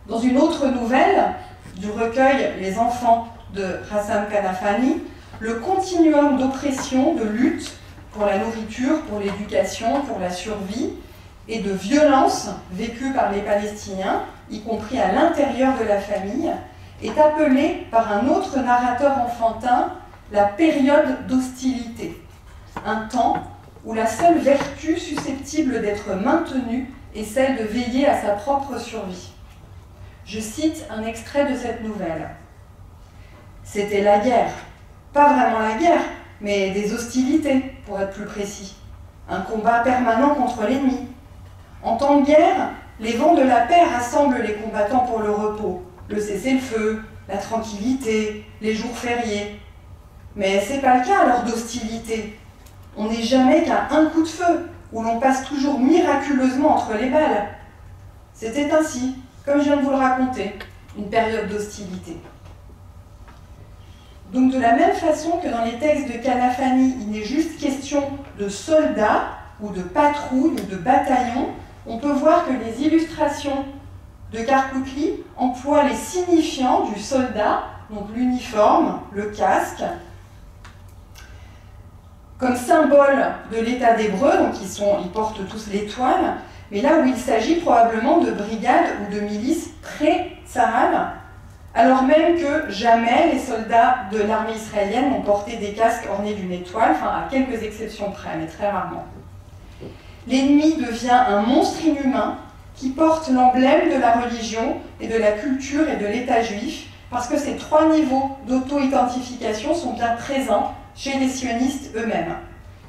Dans une autre nouvelle du recueil Les enfants de Hassan Kanafani, le continuum d'oppression, de lutte pour la nourriture, pour l'éducation, pour la survie et de violence vécue par les Palestiniens, y compris à l'intérieur de la famille, est appelé par un autre narrateur enfantin la période d'hostilité, un temps où la seule vertu susceptible d'être maintenue est celle de veiller à sa propre survie. Je cite un extrait de cette nouvelle. « C'était la guerre, pas vraiment la guerre, mais des hostilités, pour être plus précis, un combat permanent contre l'ennemi. En temps de guerre, les vents de la paix rassemblent les combattants pour le repos, le cessez-le-feu, la tranquillité, les jours fériés. Mais c'est pas le cas lors d'hostilité. On n'est jamais qu'à un coup de feu, où l'on passe toujours miraculeusement entre les balles. C'était ainsi, comme je viens de vous le raconter, une période d'hostilité. » Donc de la même façon que dans les textes de Kanafani, il n'est juste question de soldats, ou de patrouilles, ou de bataillons, on peut voir que les illustrations de Karkoukli emploient les signifiants du soldat, donc l'uniforme, le casque, comme symbole de l'État d'Hébreu, donc ils portent tous l'étoile, mais là où il s'agit probablement de brigades ou de milices pré-Tsahal, alors même que jamais les soldats de l'armée israélienne n'ont porté des casques ornés d'une étoile, enfin à quelques exceptions près, mais très rarement. L'ennemi devient un monstre inhumain qui porte l'emblème de la religion et de la culture et de l'État juif, parce que ces trois niveaux d'auto-identification sont bien présents chez les sionistes eux-mêmes.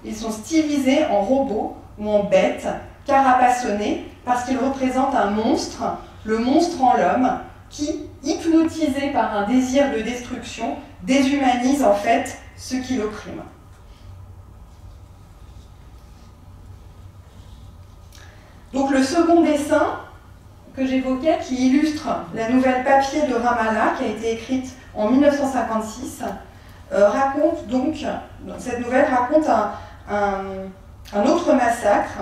Ils sont stylisés en robots ou en bêtes, carapassonnés, parce qu'ils représentent un monstre, le monstre en l'homme, qui, hypnotisé par un désir de destruction, déshumanise en fait ceux qui l'oppriment. Donc le second dessin que j'évoquais, qui illustre la nouvelle papier de Ramallah, qui a été écrite en 1956, raconte donc, cette nouvelle raconte un autre massacre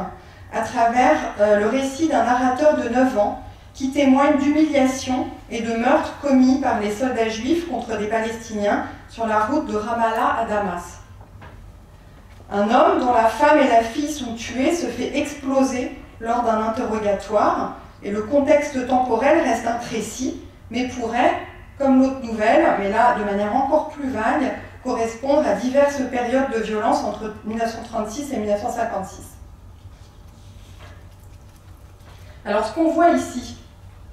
à travers le récit d'un narrateur de 9 ans qui témoigne d'humiliations et de meurtres commis par les soldats juifs contre des Palestiniens sur la route de Ramallah à Damas. Un homme dont la femme et la fille sont tuées se fait exploser lors d'un interrogatoire, et le contexte temporel reste imprécis, mais pourrait, comme l'autre nouvelle, mais là de manière encore plus vague, correspondre à diverses périodes de violence entre 1936 et 1956. Alors ce qu'on voit ici,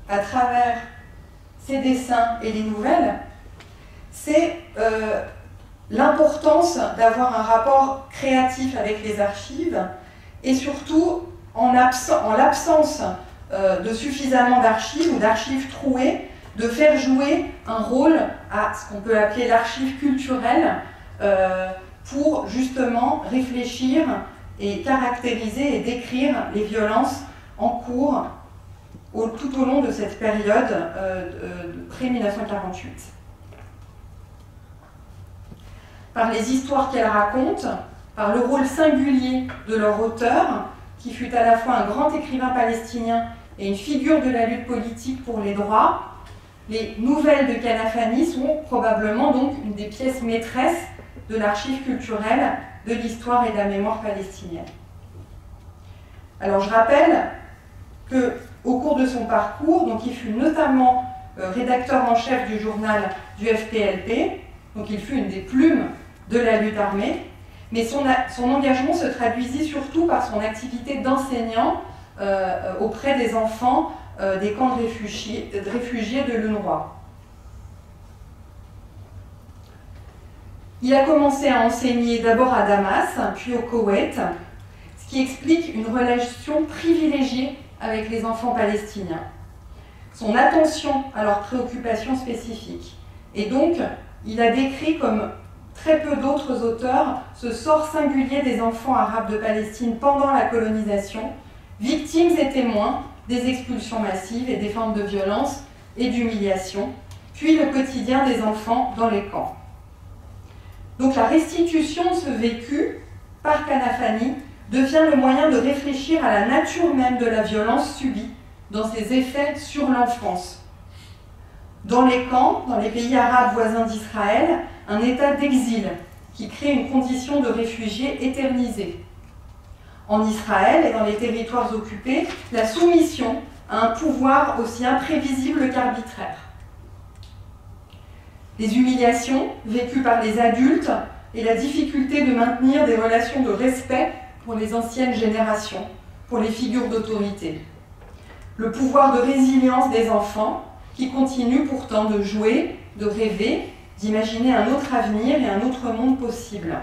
à travers ces dessins et les nouvelles, c'est l'importance d'avoir un rapport créatif avec les archives et surtout en l'absence de suffisamment d'archives ou d'archives trouées, de faire jouer un rôle à ce qu'on peut appeler l'archive culturelle pour justement réfléchir et caractériser et décrire les violences en cours tout au long de cette période pré-1948. Par les histoires qu'elles racontent, par le rôle singulier de leur auteur, qui fut à la fois un grand écrivain palestinien et une figure de la lutte politique pour les droits, les nouvelles de Kanafani sont probablement donc une des pièces maîtresses de l'archive culturelle de l'histoire et de la mémoire palestinienne. Alors je rappelle qu'au cours de son parcours, donc il fut notamment rédacteur en chef du journal du FPLP, donc il fut une des plumes de la lutte armée, mais son engagement se traduisit surtout par son activité d'enseignant auprès des enfants des camps de réfugiés de l'UNRWA. Il a commencé à enseigner d'abord à Damas, puis au Koweït, ce qui explique une relation privilégiée avec les enfants palestiniens. Son attention à leurs préoccupations spécifiques. Et donc, il a décrit comme très peu d'autres auteurs ce sort singulier des enfants arabes de Palestine pendant la colonisation, victimes et témoins des expulsions massives et des formes de violence et d'humiliation, puis le quotidien des enfants dans les camps. Donc la restitution de ce vécu par Kanafani devient le moyen de réfléchir à la nature même de la violence subie dans ses effets sur l'enfance. Dans les camps, dans les pays arabes voisins d'Israël, un état d'exil qui crée une condition de réfugié éternisée. En Israël et dans les territoires occupés, la soumission à un pouvoir aussi imprévisible qu'arbitraire. Les humiliations vécues par les adultes et la difficulté de maintenir des relations de respect pour les anciennes générations, pour les figures d'autorité. Le pouvoir de résilience des enfants qui continuent pourtant de jouer, de rêver, d'imaginer un autre avenir et un autre monde possible.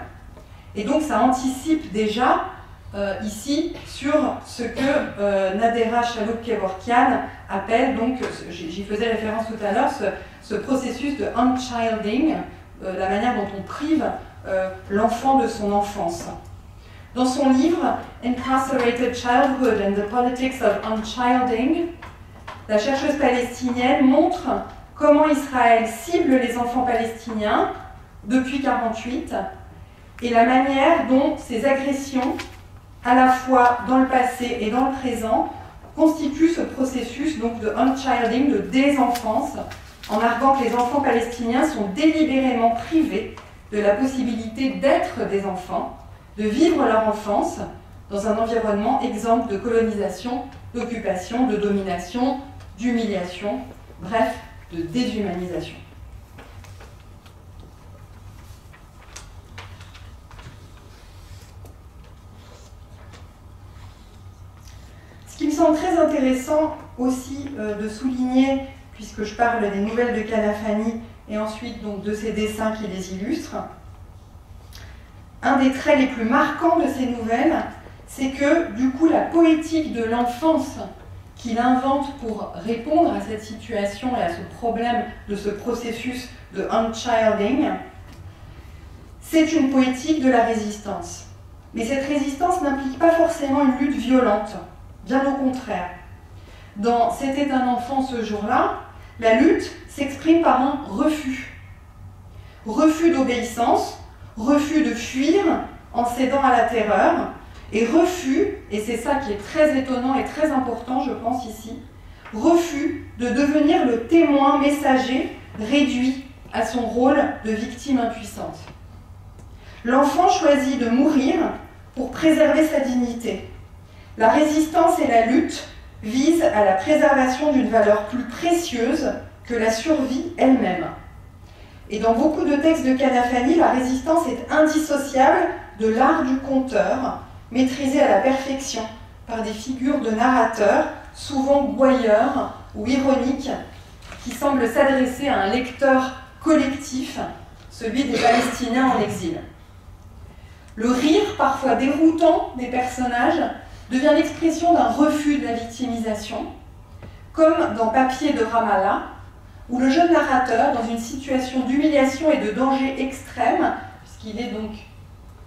Et donc ça anticipe déjà ici sur ce que Nadera Chaloup-Kevorkian appelle, donc j'y faisais référence tout à l'heure, ce processus de unchilding, la manière dont on prive l'enfant de son enfance. Dans son livre Incarcerated Childhood and the Politics of Unchilding, la chercheuse palestinienne montre comment Israël cible les enfants palestiniens depuis 1948 et la manière dont ces agressions, à la fois dans le passé et dans le présent, constituent ce processus donc de unchilding, de désenfance, en arguant que les enfants palestiniens sont délibérément privés de la possibilité d'être des enfants, de vivre leur enfance dans un environnement exempt de colonisation, d'occupation, de domination, d'humiliation, bref, de déshumanisation. Ce qui me semble très intéressant aussi de souligner, puisque je parle des nouvelles de Kanafani et ensuite donc de ces dessins qui les illustrent, un des traits les plus marquants de ces nouvelles, c'est que du coup la poétique de l'enfance qu'il invente pour répondre à cette situation et à ce problème de ce processus de unchilding, c'est une poétique de la résistance. Mais cette résistance n'implique pas forcément une lutte violente, bien au contraire. Dans « C'était un enfant ce jour-là », la lutte s'exprime par un refus. Refus d'obéissance, refus de fuir en cédant à la terreur, et refus, et c'est ça qui est très étonnant et très important, je pense ici, refus de devenir le témoin messager réduit à son rôle de victime impuissante. L'enfant choisit de mourir pour préserver sa dignité. La résistance et la lutte visent à la préservation d'une valeur plus précieuse que la survie elle-même. Et dans beaucoup de textes de Kanafani, la résistance est indissociable de l'art du conteur, maîtrisé à la perfection par des figures de narrateurs, souvent gouailleurs ou ironiques, qui semble s'adresser à un lecteur collectif, celui des Palestiniens en exil. Le rire, parfois déroutant, des personnages devient l'expression d'un refus de la victimisation, comme dans Papier de Ramallah, où le jeune narrateur, dans une situation d'humiliation et de danger extrême, puisqu'il est donc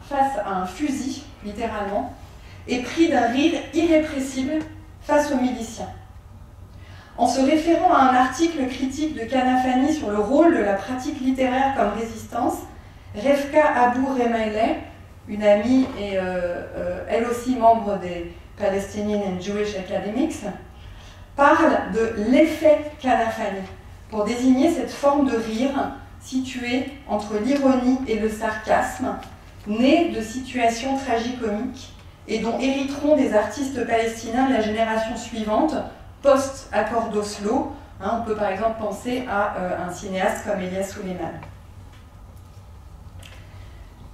face à un fusil, littéralement, est pris d'un rire irrépressible face aux miliciens. En se référant à un article critique de Kanafani sur le rôle de la pratique littéraire comme résistance, Revka Abou-Remaileh, une amie et elle aussi membre des Palestinian and Jewish Academics, parle de l'effet Kanafani pour désigner cette forme de rire située entre l'ironie et le sarcasme, née de situations tragicomiques et dont hériteront des artistes palestiniens de la génération suivante, post-accord d'Oslo. On peut par exemple penser à un cinéaste comme Elias Suleiman.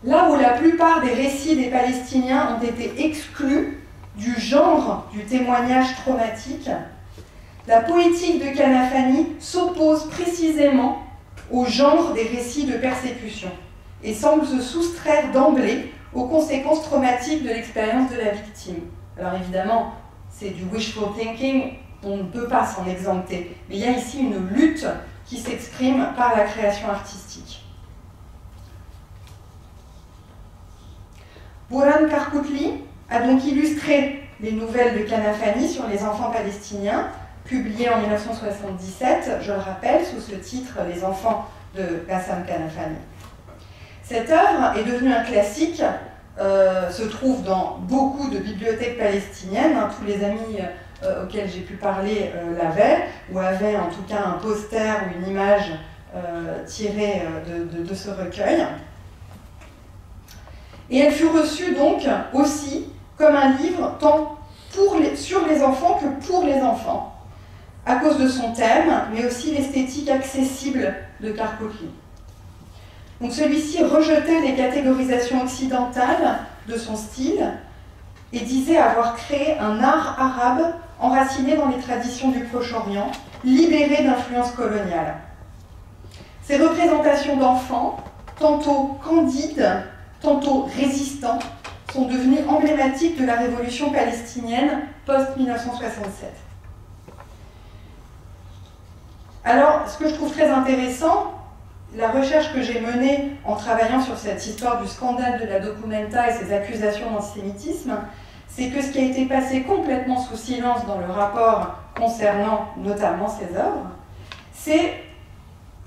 Là où la plupart des récits des Palestiniens ont été exclus du genre du témoignage traumatique, la poétique de Kanafani s'oppose précisément au genre des récits de persécution et semble se soustraire d'emblée aux conséquences traumatiques de l'expérience de la victime. Alors évidemment, c'est du wishful thinking, on ne peut pas s'en exempter, mais il y a ici une lutte qui s'exprime par la création artistique. Buran Karkoutli a donc illustré les nouvelles de Kanafani sur les enfants palestiniens, publiées en 1977, je le rappelle, sous ce titre « Les enfants de Bassam Kanafani ». Cette œuvre est devenue un classique, se trouve dans beaucoup de bibliothèques palestiniennes. Tous les amis auxquels j'ai pu parler l'avaient, ou avaient en tout cas un poster ou une image tirée de ce recueil. Et elle fut reçue donc aussi comme un livre tant sur les enfants que pour les enfants, à cause de son thème, mais aussi l'esthétique accessible de Karkoutli. Donc celui-ci rejetait les catégorisations occidentales de son style et disait avoir créé un art arabe enraciné dans les traditions du Proche-Orient, libéré d'influences coloniales. Ces représentations d'enfants, tantôt candides, tantôt résistants, sont devenues emblématiques de la révolution palestinienne post-1967. Alors, ce que je trouve très intéressant, la recherche que j'ai menée en travaillant sur cette histoire du scandale de la Documenta et ses accusations d'antisémitisme, c'est que ce qui a été passé complètement sous silence dans le rapport concernant notamment ces œuvres, c'est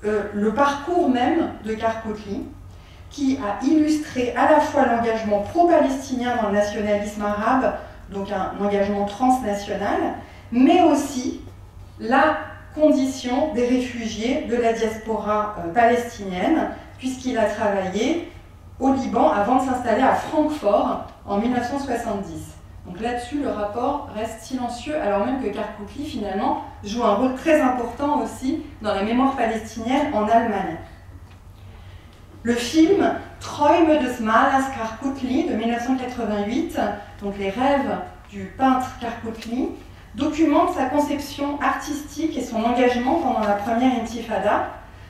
le parcours même de Karkoutli, qui a illustré à la fois l'engagement pro-palestinien dans le nationalisme arabe, donc un engagement transnational, mais aussi la condition des réfugiés de la diaspora palestinienne, puisqu'il a travaillé au Liban avant de s'installer à Francfort en 1970. Donc là-dessus, le rapport reste silencieux, alors même que Karkoutli, finalement, joue un rôle très important aussi dans la mémoire palestinienne en Allemagne. Le film Träume des Malers Karkoutli de 1988, donc les rêves du peintre Karkoutli, documente sa conception artistique et son engagement pendant la première intifada,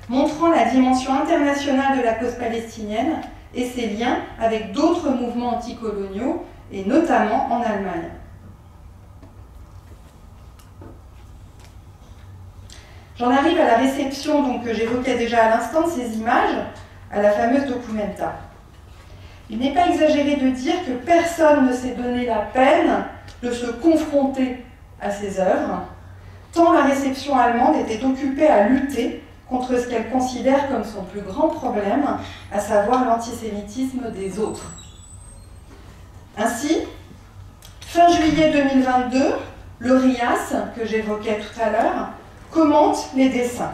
montrant la dimension internationale de la cause palestinienne et ses liens avec d'autres mouvements anticoloniaux, et notamment en Allemagne. J'en arrive à la réception donc, que j'évoquais déjà à l'instant de ces images, à la fameuse Documenta. Il n'est pas exagéré de dire que personne ne s'est donné la peine de se confronter à ces œuvres, tant la réception allemande était occupée à lutter contre ce qu'elle considère comme son plus grand problème, à savoir l'antisémitisme des autres. Ainsi, fin juillet 2022, le RIAS, que j'évoquais tout à l'heure, commente les dessins.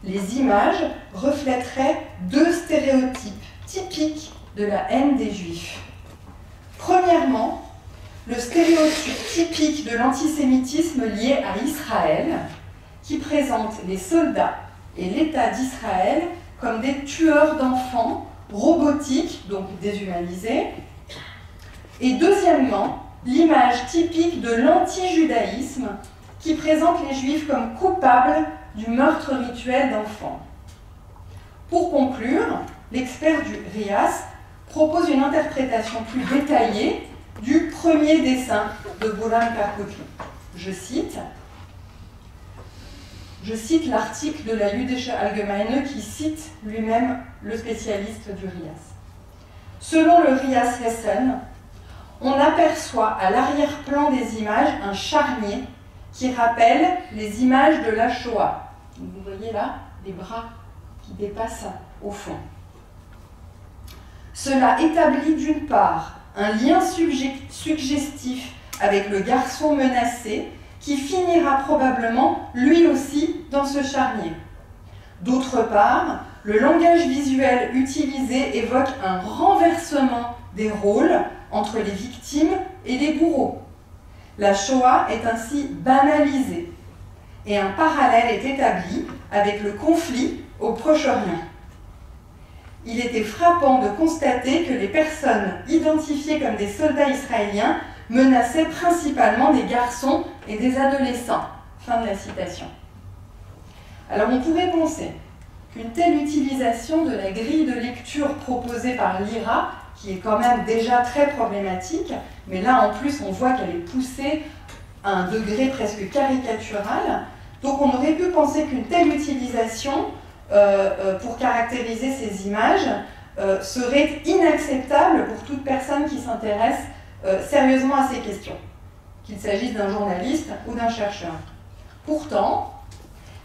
Les images reflèteraient deux stéréotypes typiques de la haine des Juifs. Premièrement, le stéréotype typique de l'antisémitisme lié à Israël, qui présente les soldats et l'État d'Israël comme des tueurs d'enfants robotiques, donc déshumanisés. Et deuxièmement, l'image typique de l'anti-judaïsme, qui présente les Juifs comme coupables du meurtre rituel d'enfants. Pour conclure, l'expert du RIAS propose une interprétation plus détaillée du premier dessin de Bullan Karkutlu. Je cite l'article de la Jüdische Allgemeine qui cite lui-même le spécialiste du RIAS. Selon le RIAS Hessen, on aperçoit à l'arrière-plan des images un charnier qui rappelle les images de la Shoah. Vous voyez là les bras qui dépassent au fond. Cela établit d'une part un lien suggestif avec le garçon menacé qui finira probablement lui aussi dans ce charnier. D'autre part, le langage visuel utilisé évoque un renversement des rôles entre les victimes et les bourreaux. La Shoah est ainsi banalisée et un parallèle est établi avec le conflit au Proche-Orient. Il était frappant de constater que les personnes identifiées comme des soldats israéliens menaçaient principalement des garçons et des adolescents. Fin de la citation. Alors on pourrait penser qu'une telle utilisation de la grille de lecture proposée par l'IRA, qui est quand même déjà très problématique, mais là en plus on voit qu'elle est poussée à un degré presque caricatural, donc on aurait pu penser qu'une telle utilisation pour caractériser ces images serait inacceptable pour toute personne qui s'intéresse sérieusement à ces questions, qu'il s'agisse d'un journaliste ou d'un chercheur. Pourtant,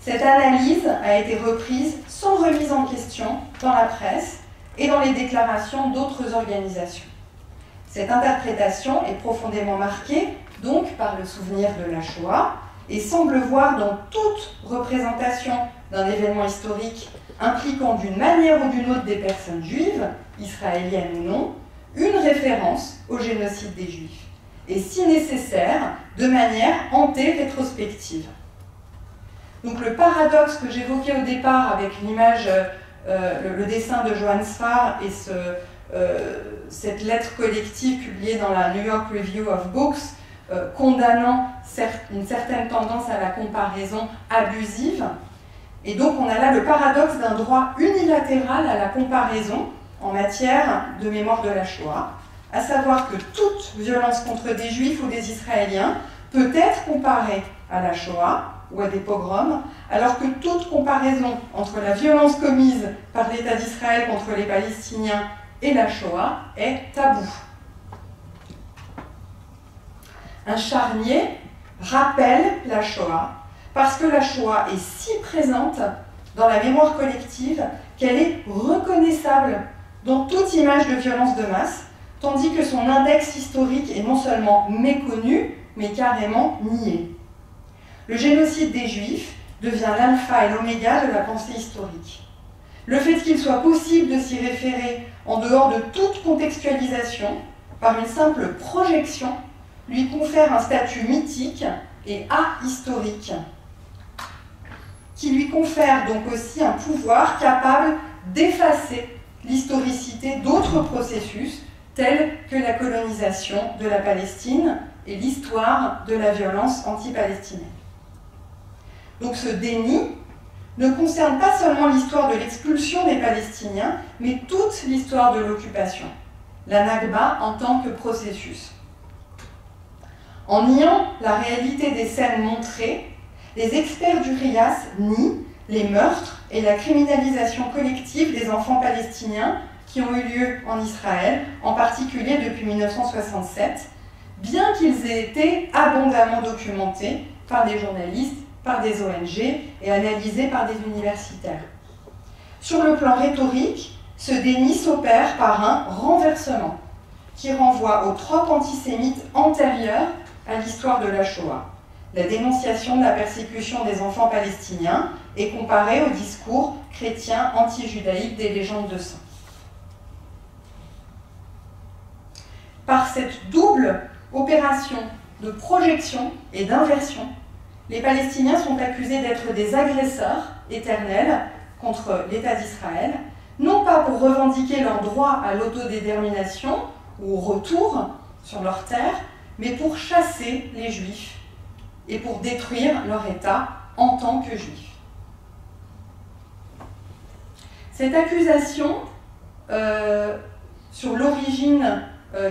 cette analyse a été reprise sans remise en question dans la presse et dans les déclarations d'autres organisations. Cette interprétation est profondément marquée donc par le souvenir de la Shoah et semble voir dans toute représentation d'un événement historique impliquant d'une manière ou d'une autre des personnes juives, israéliennes ou non, une référence au génocide des Juifs, et si nécessaire, de manière anté-rétrospective. Donc le paradoxe que j'évoquais au départ avec l'image, le dessin de Johann Sfar et cette lettre collective publiée dans la New York Review of Books, condamnant une certaine tendance à la comparaison abusive. Et donc on a là le paradoxe d'un droit unilatéral à la comparaison en matière de mémoire de la Shoah, à savoir que toute violence contre des Juifs ou des Israéliens peut être comparée à la Shoah ou à des pogroms, alors que toute comparaison entre la violence commise par l'État d'Israël contre les Palestiniens et la Shoah est tabou. Un charnier rappelle la Shoah parce que la Shoah est si présente dans la mémoire collective qu'elle est reconnaissable dans toute image de violence de masse, tandis que son index historique est non seulement méconnu, mais carrément nié. Le génocide des Juifs devient l'alpha et l'oméga de la pensée historique. Le fait qu'il soit possible de s'y référer en dehors de toute contextualisation, par une simple projection, lui confère un statut mythique et ahistorique, qui lui confère donc aussi un pouvoir capable d'effacer l'historicité d'autres processus, tels que la colonisation de la Palestine et l'histoire de la violence anti-palestinienne. Donc ce déni ne concerne pas seulement l'histoire de l'expulsion des Palestiniens, mais toute l'histoire de l'occupation, la Nakba en tant que processus. En niant la réalité des scènes montrées, les experts du RIAS nient les meurtres et la criminalisation collective des enfants palestiniens qui ont eu lieu en Israël, en particulier depuis 1967, bien qu'ils aient été abondamment documentés par des journalistes, par des ONG et analysés par des universitaires. Sur le plan rhétorique, ce déni s'opère par un renversement qui renvoie aux tropes antisémites antérieures à l'histoire de la Shoah. La dénonciation de la persécution des enfants palestiniens est comparée au discours chrétien anti-judaïque des légendes de sang. Par cette double opération de projection et d'inversion, les Palestiniens sont accusés d'être des agresseurs éternels contre l'État d'Israël, non pas pour revendiquer leur droit à l'autodétermination ou au retour sur leur terre, mais pour chasser les Juifs et pour détruire leur État en tant que juifs. Cette accusation sur l'origine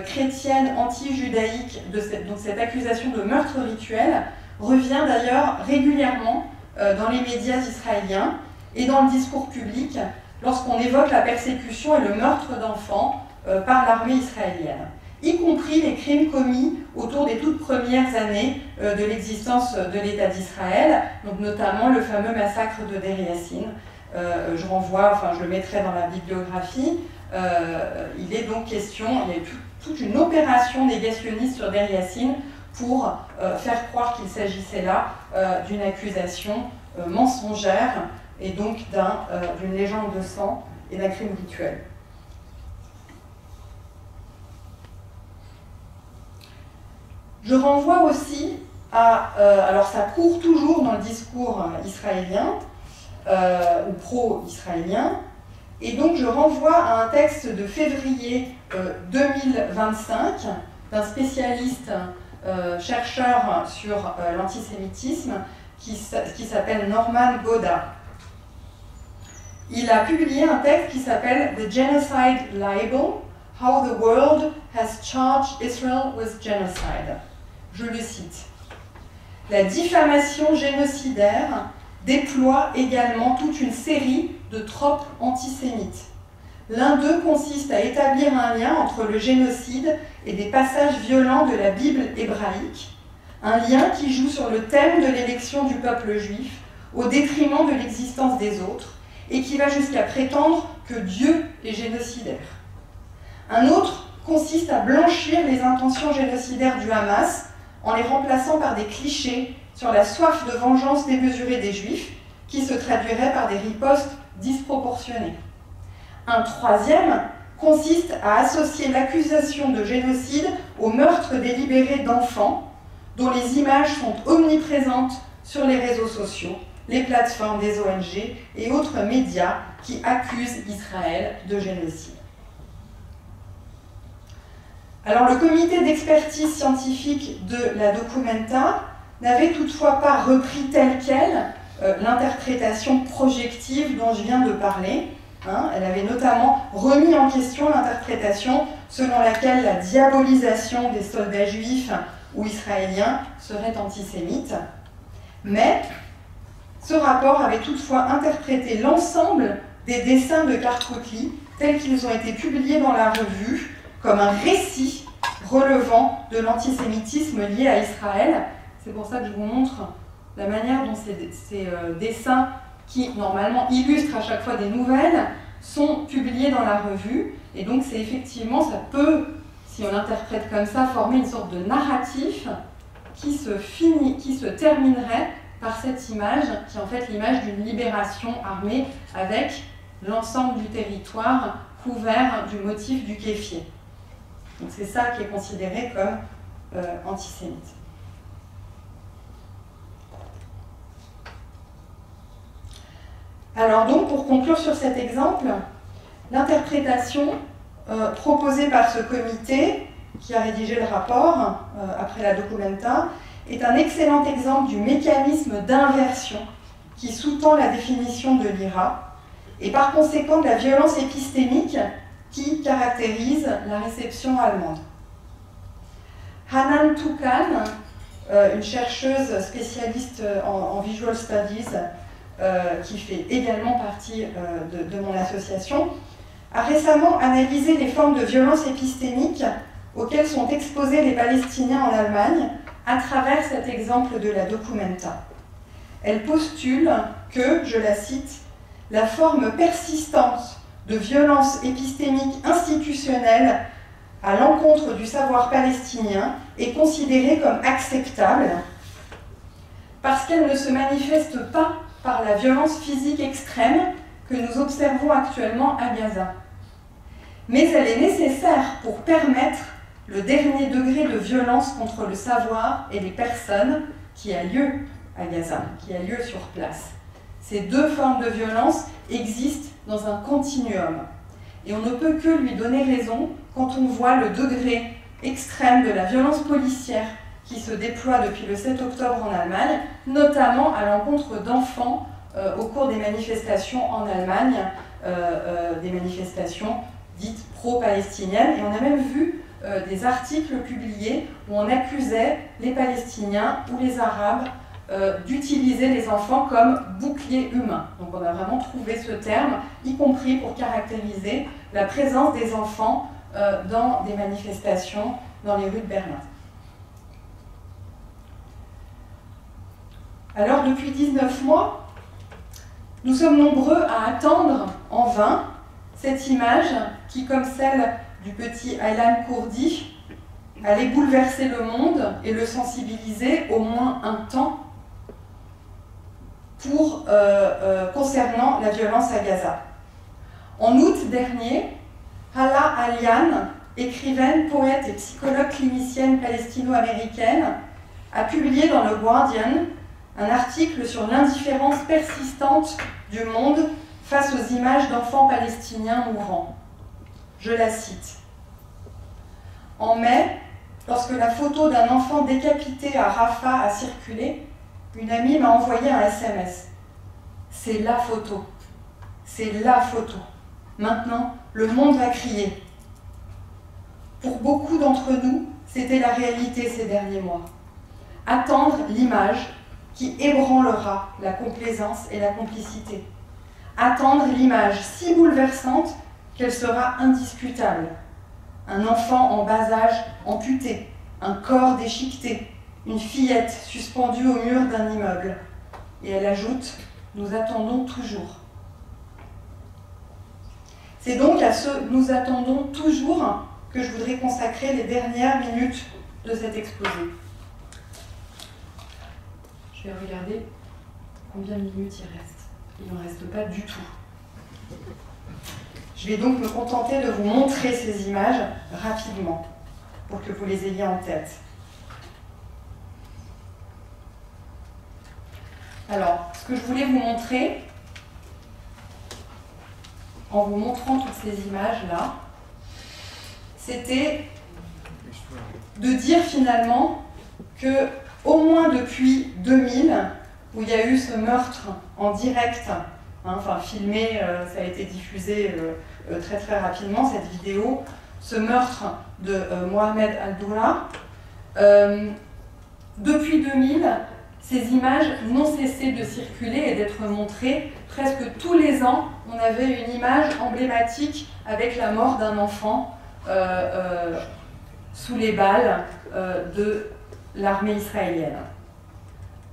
chrétienne anti-judaïque, donc cette accusation de meurtre rituel, revient d'ailleurs régulièrement dans les médias israéliens et dans le discours public lorsqu'on évoque la persécution et le meurtre d'enfants par l'armée israélienne, y compris les crimes commis autour des toutes premières années de l'existence de l'État d'Israël, donc notamment le fameux massacre de Deir Yassin. Je renvoie, enfin je le mettrai dans la bibliographie, il est donc question, il y a toute une opération négationniste sur Deir Yassin pour faire croire qu'il s'agissait là d'une accusation mensongère et donc d'une légende de sang et d'un crime rituel. Je renvoie aussi à, alors ça court toujours dans le discours israélien, ou pro-israélien, et donc je renvoie à un texte de février 2025 d'un spécialiste chercheur sur l'antisémitisme qui s'appelle Norman Goda. Il a publié un texte qui s'appelle The Genocide Libel, How the World has Charged Israel with Genocide. Je le cite. La diffamation génocidaire déploie également toute une série de tropes antisémites. L'un d'eux consiste à établir un lien entre le génocide et des passages violents de la Bible hébraïque, un lien qui joue sur le thème de l'élection du peuple juif au détriment de l'existence des autres et qui va jusqu'à prétendre que Dieu est génocidaire. Un autre consiste à blanchir les intentions génocidaires du Hamas en les remplaçant par des clichés sur la soif de vengeance démesurée des Juifs, qui se traduirait par des ripostes disproportionnées. Un troisième consiste à associer l'accusation de génocide au meurtre délibéré d'enfants, dont les images sont omniprésentes sur les réseaux sociaux, les plateformes des ONG et autres médias qui accusent Israël de génocide. Alors le comité d'expertise scientifique de la Documenta n'avait toutefois pas repris telle quelle l'interprétation projective dont je viens de parler. Elle avait notamment remis en question l'interprétation selon laquelle la diabolisation des soldats juifs ou israéliens serait antisémite. Mais ce rapport avait toutefois interprété l'ensemble des dessins de Karkoutli tels qu'ils ont été publiés dans la revue comme un récit relevant de l'antisémitisme lié à Israël. C'est pour ça que je vous montre la manière dont ces dessins, qui normalement illustrent à chaque fois des nouvelles, sont publiés dans la revue. Et donc c'est effectivement, ça peut, si on l'interprète comme ça, former une sorte de narratif qui se terminerait par cette image, qui est en fait l'image d'une libération armée avec l'ensemble du territoire couvert du motif du kéfier. Donc c'est ça qui est considéré comme antisémite. Alors donc, pour conclure sur cet exemple, l'interprétation proposée par ce comité, qui a rédigé le rapport après la Documenta, est un excellent exemple du mécanisme d'inversion qui sous-tend la définition de l'IRA, et par conséquent de la violence épistémique qui caractérise la réception allemande. Hanan Toukan, une chercheuse spécialiste en Visual Studies, qui fait également partie de mon association, a récemment analysé les formes de violence épistémique auxquelles sont exposés les Palestiniens en Allemagne à travers cet exemple de la Documenta. Elle postule que, je la cite, « la forme persistante de violence épistémique institutionnelle à l'encontre du savoir palestinien est considérée comme acceptable parce qu'elle ne se manifeste pas par la violence physique extrême que nous observons actuellement à Gaza. Mais elle est nécessaire pour permettre le dernier degré de violence contre le savoir et les personnes qui a lieu à Gaza, qui a lieu sur place. Ces deux formes de violence existent dans un continuum. Et on ne peut que lui donner raison quand on voit le degré extrême de la violence policière qui se déploie depuis le 7 octobre en Allemagne, notamment à l'encontre d'enfants au cours des manifestations en Allemagne, des manifestations dites pro-palestiniennes. Et on a même vu des articles publiés où on accusait les Palestiniens ou les Arabes d'utiliser les enfants comme boucliers humains. Donc on a vraiment trouvé ce terme, y compris pour caractériser la présence des enfants dans des manifestations dans les rues de Berlin. Alors depuis 19 mois, nous sommes nombreux à attendre en vain cette image qui, comme celle du petit Aylan Kurdi, allait bouleverser le monde et le sensibiliser au moins un temps concernant la violence à Gaza. En août dernier, Hala Alian, écrivaine, poète et psychologue clinicienne palestino-américaine, a publié dans le Guardian un article sur l'indifférence persistante du monde face aux images d'enfants palestiniens mourants. Je la cite. En mai, lorsque la photo d'un enfant décapité à Rafah a circulé, une amie m'a envoyé un SMS. C'est la photo. C'est la photo. Maintenant, le monde va crier. Pour beaucoup d'entre nous, c'était la réalité ces derniers mois. Attendre l'image qui ébranlera la complaisance et la complicité. Attendre l'image si bouleversante qu'elle sera indiscutable. Un enfant en bas âge amputé, un corps déchiqueté, une fillette suspendue au mur d'un immeuble. Et elle ajoute, nous attendons toujours. C'est donc à ce « nous attendons toujours » que je voudrais consacrer les dernières minutes de cet exposé. Je vais regarder combien de minutes il reste. Il n'en reste pas du tout. Je vais donc me contenter de vous montrer ces images rapidement, pour que vous les ayez en tête. Alors, ce que je voulais vous montrer, en vous montrant toutes ces images-là, c'était de dire finalement que, au moins depuis 2000, où il y a eu ce meurtre en direct, enfin filmé, ça a été diffusé très très rapidement, cette vidéo, ce meurtre de Mohamed Al-Doura, depuis 2000, ces images n'ont cessé de circuler et d'être montrées. Presque tous les ans, on avait une image emblématique avec la mort d'un enfant sous les balles de l'armée israélienne.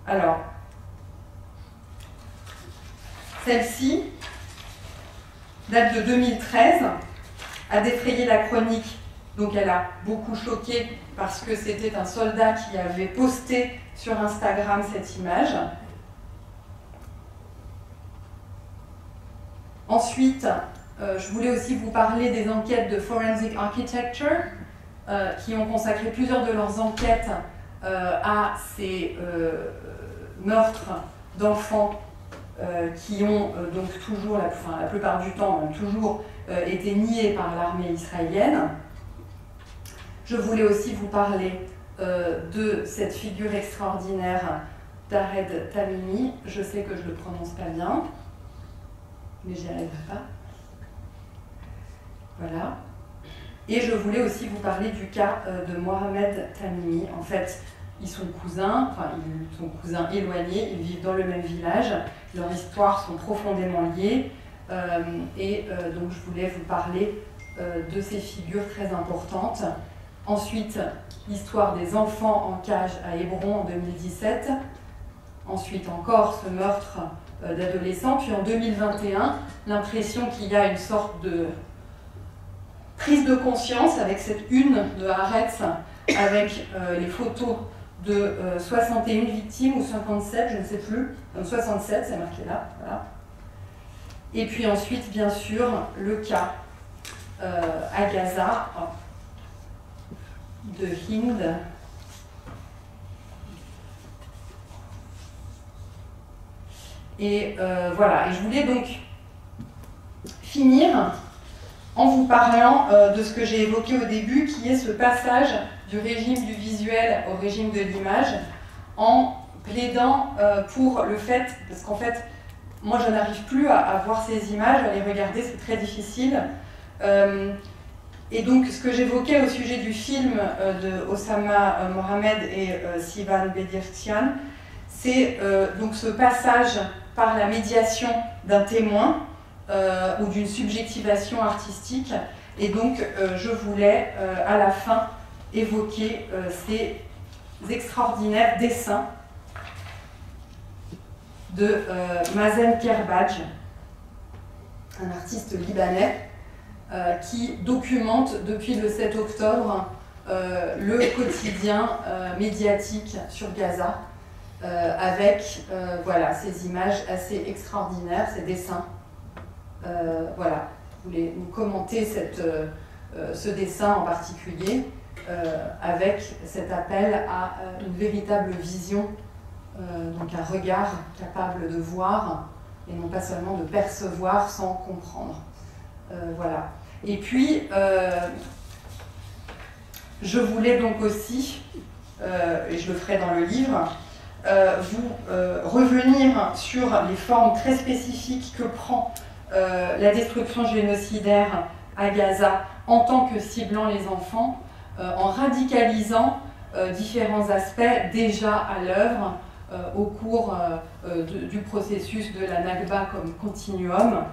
Alors, celle-ci date de 2013, a défrayé la chronique, donc elle a beaucoup choqué parce que c'était un soldat qui avait posté sur Instagram cette image. Ensuite, je voulais aussi vous parler des enquêtes de Forensic Architecture qui ont consacré plusieurs de leurs enquêtes à ces meurtres d'enfants qui ont donc toujours, la plupart du temps, même toujours été niés par l'armée israélienne. Je voulais aussi vous parler de cette figure extraordinaire d'Ared Tamimi. Je sais que je ne le prononce pas bien, mais j'y arriverai pas. Voilà. Et je voulais aussi vous parler du cas de Mohamed Tamimi. En fait, ils sont cousins, ils sont cousins éloignés, ils vivent dans le même village, leurs histoires sont profondément liées, donc je voulais vous parler de ces figures très importantes. Ensuite, l'histoire des enfants en cage à Hébron en 2017. Ensuite encore ce meurtre d'adolescents. Puis en 2021, l'impression qu'il y a une sorte de prise de conscience avec cette une de Haaretz, avec les photos de 61 victimes ou 57, je ne sais plus. 67, c'est marqué là. Voilà. Et puis ensuite, bien sûr, le cas à Gaza de Hind. Et voilà, et je voulais donc finir en vous parlant de ce que j'ai évoqué au début, qui est ce passage du régime du visuel au régime de l'image, en plaidant pour le fait, parce qu'en fait, moi je n'arrive plus à voir ces images, à les regarder, c'est très difficile. Et donc ce que j'évoquais au sujet du film de Osama Mohamed et Sivan Bedirtian, c'est donc ce passage par la médiation d'un témoin ou d'une subjectivation artistique. Et donc je voulais à la fin évoquer ces extraordinaires dessins de Mazen Kerbaj, un artiste libanais qui documente depuis le 7 octobre le quotidien médiatique sur Gaza, avec voilà, ces images assez extraordinaires, ces dessins. Voilà, vous commentez ce dessin en particulier, avec cet appel à une véritable vision, donc un regard capable de voir, et non pas seulement de percevoir sans comprendre. Voilà. Et puis, je voulais donc aussi, et je le ferai dans le livre, revenir sur les formes très spécifiques que prend la destruction génocidaire à Gaza en tant que ciblant les enfants, en radicalisant différents aspects déjà à l'œuvre au cours du processus de la Nakba comme continuum,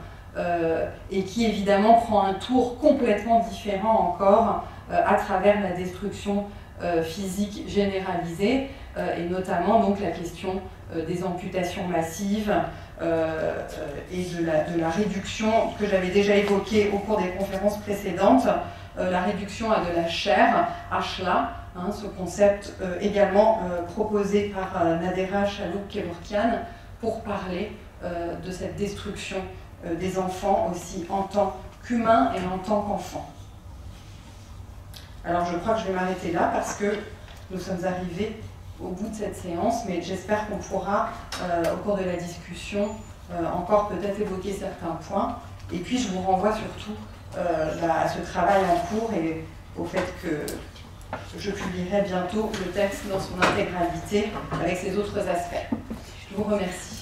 et qui évidemment prend un tour complètement différent encore à travers la destruction physique généralisée, et notamment donc la question des amputations massives et de la réduction que j'avais déjà évoquée au cours des conférences précédentes, la réduction à de la chair, Ashla, hein, ce concept également proposé par Nadera Chaloub-Kevorkian pour parler de cette destruction des enfants aussi en tant qu'humains et en tant qu'enfants. Alors je crois que je vais m'arrêter là parce que nous sommes arrivés au bout de cette séance, mais j'espère qu'on pourra, au cours de la discussion, encore peut-être évoquer certains points. Et puis je vous renvoie surtout à ce travail en cours et au fait que je publierai bientôt le texte dans son intégralité avec ses autres aspects. Je vous remercie.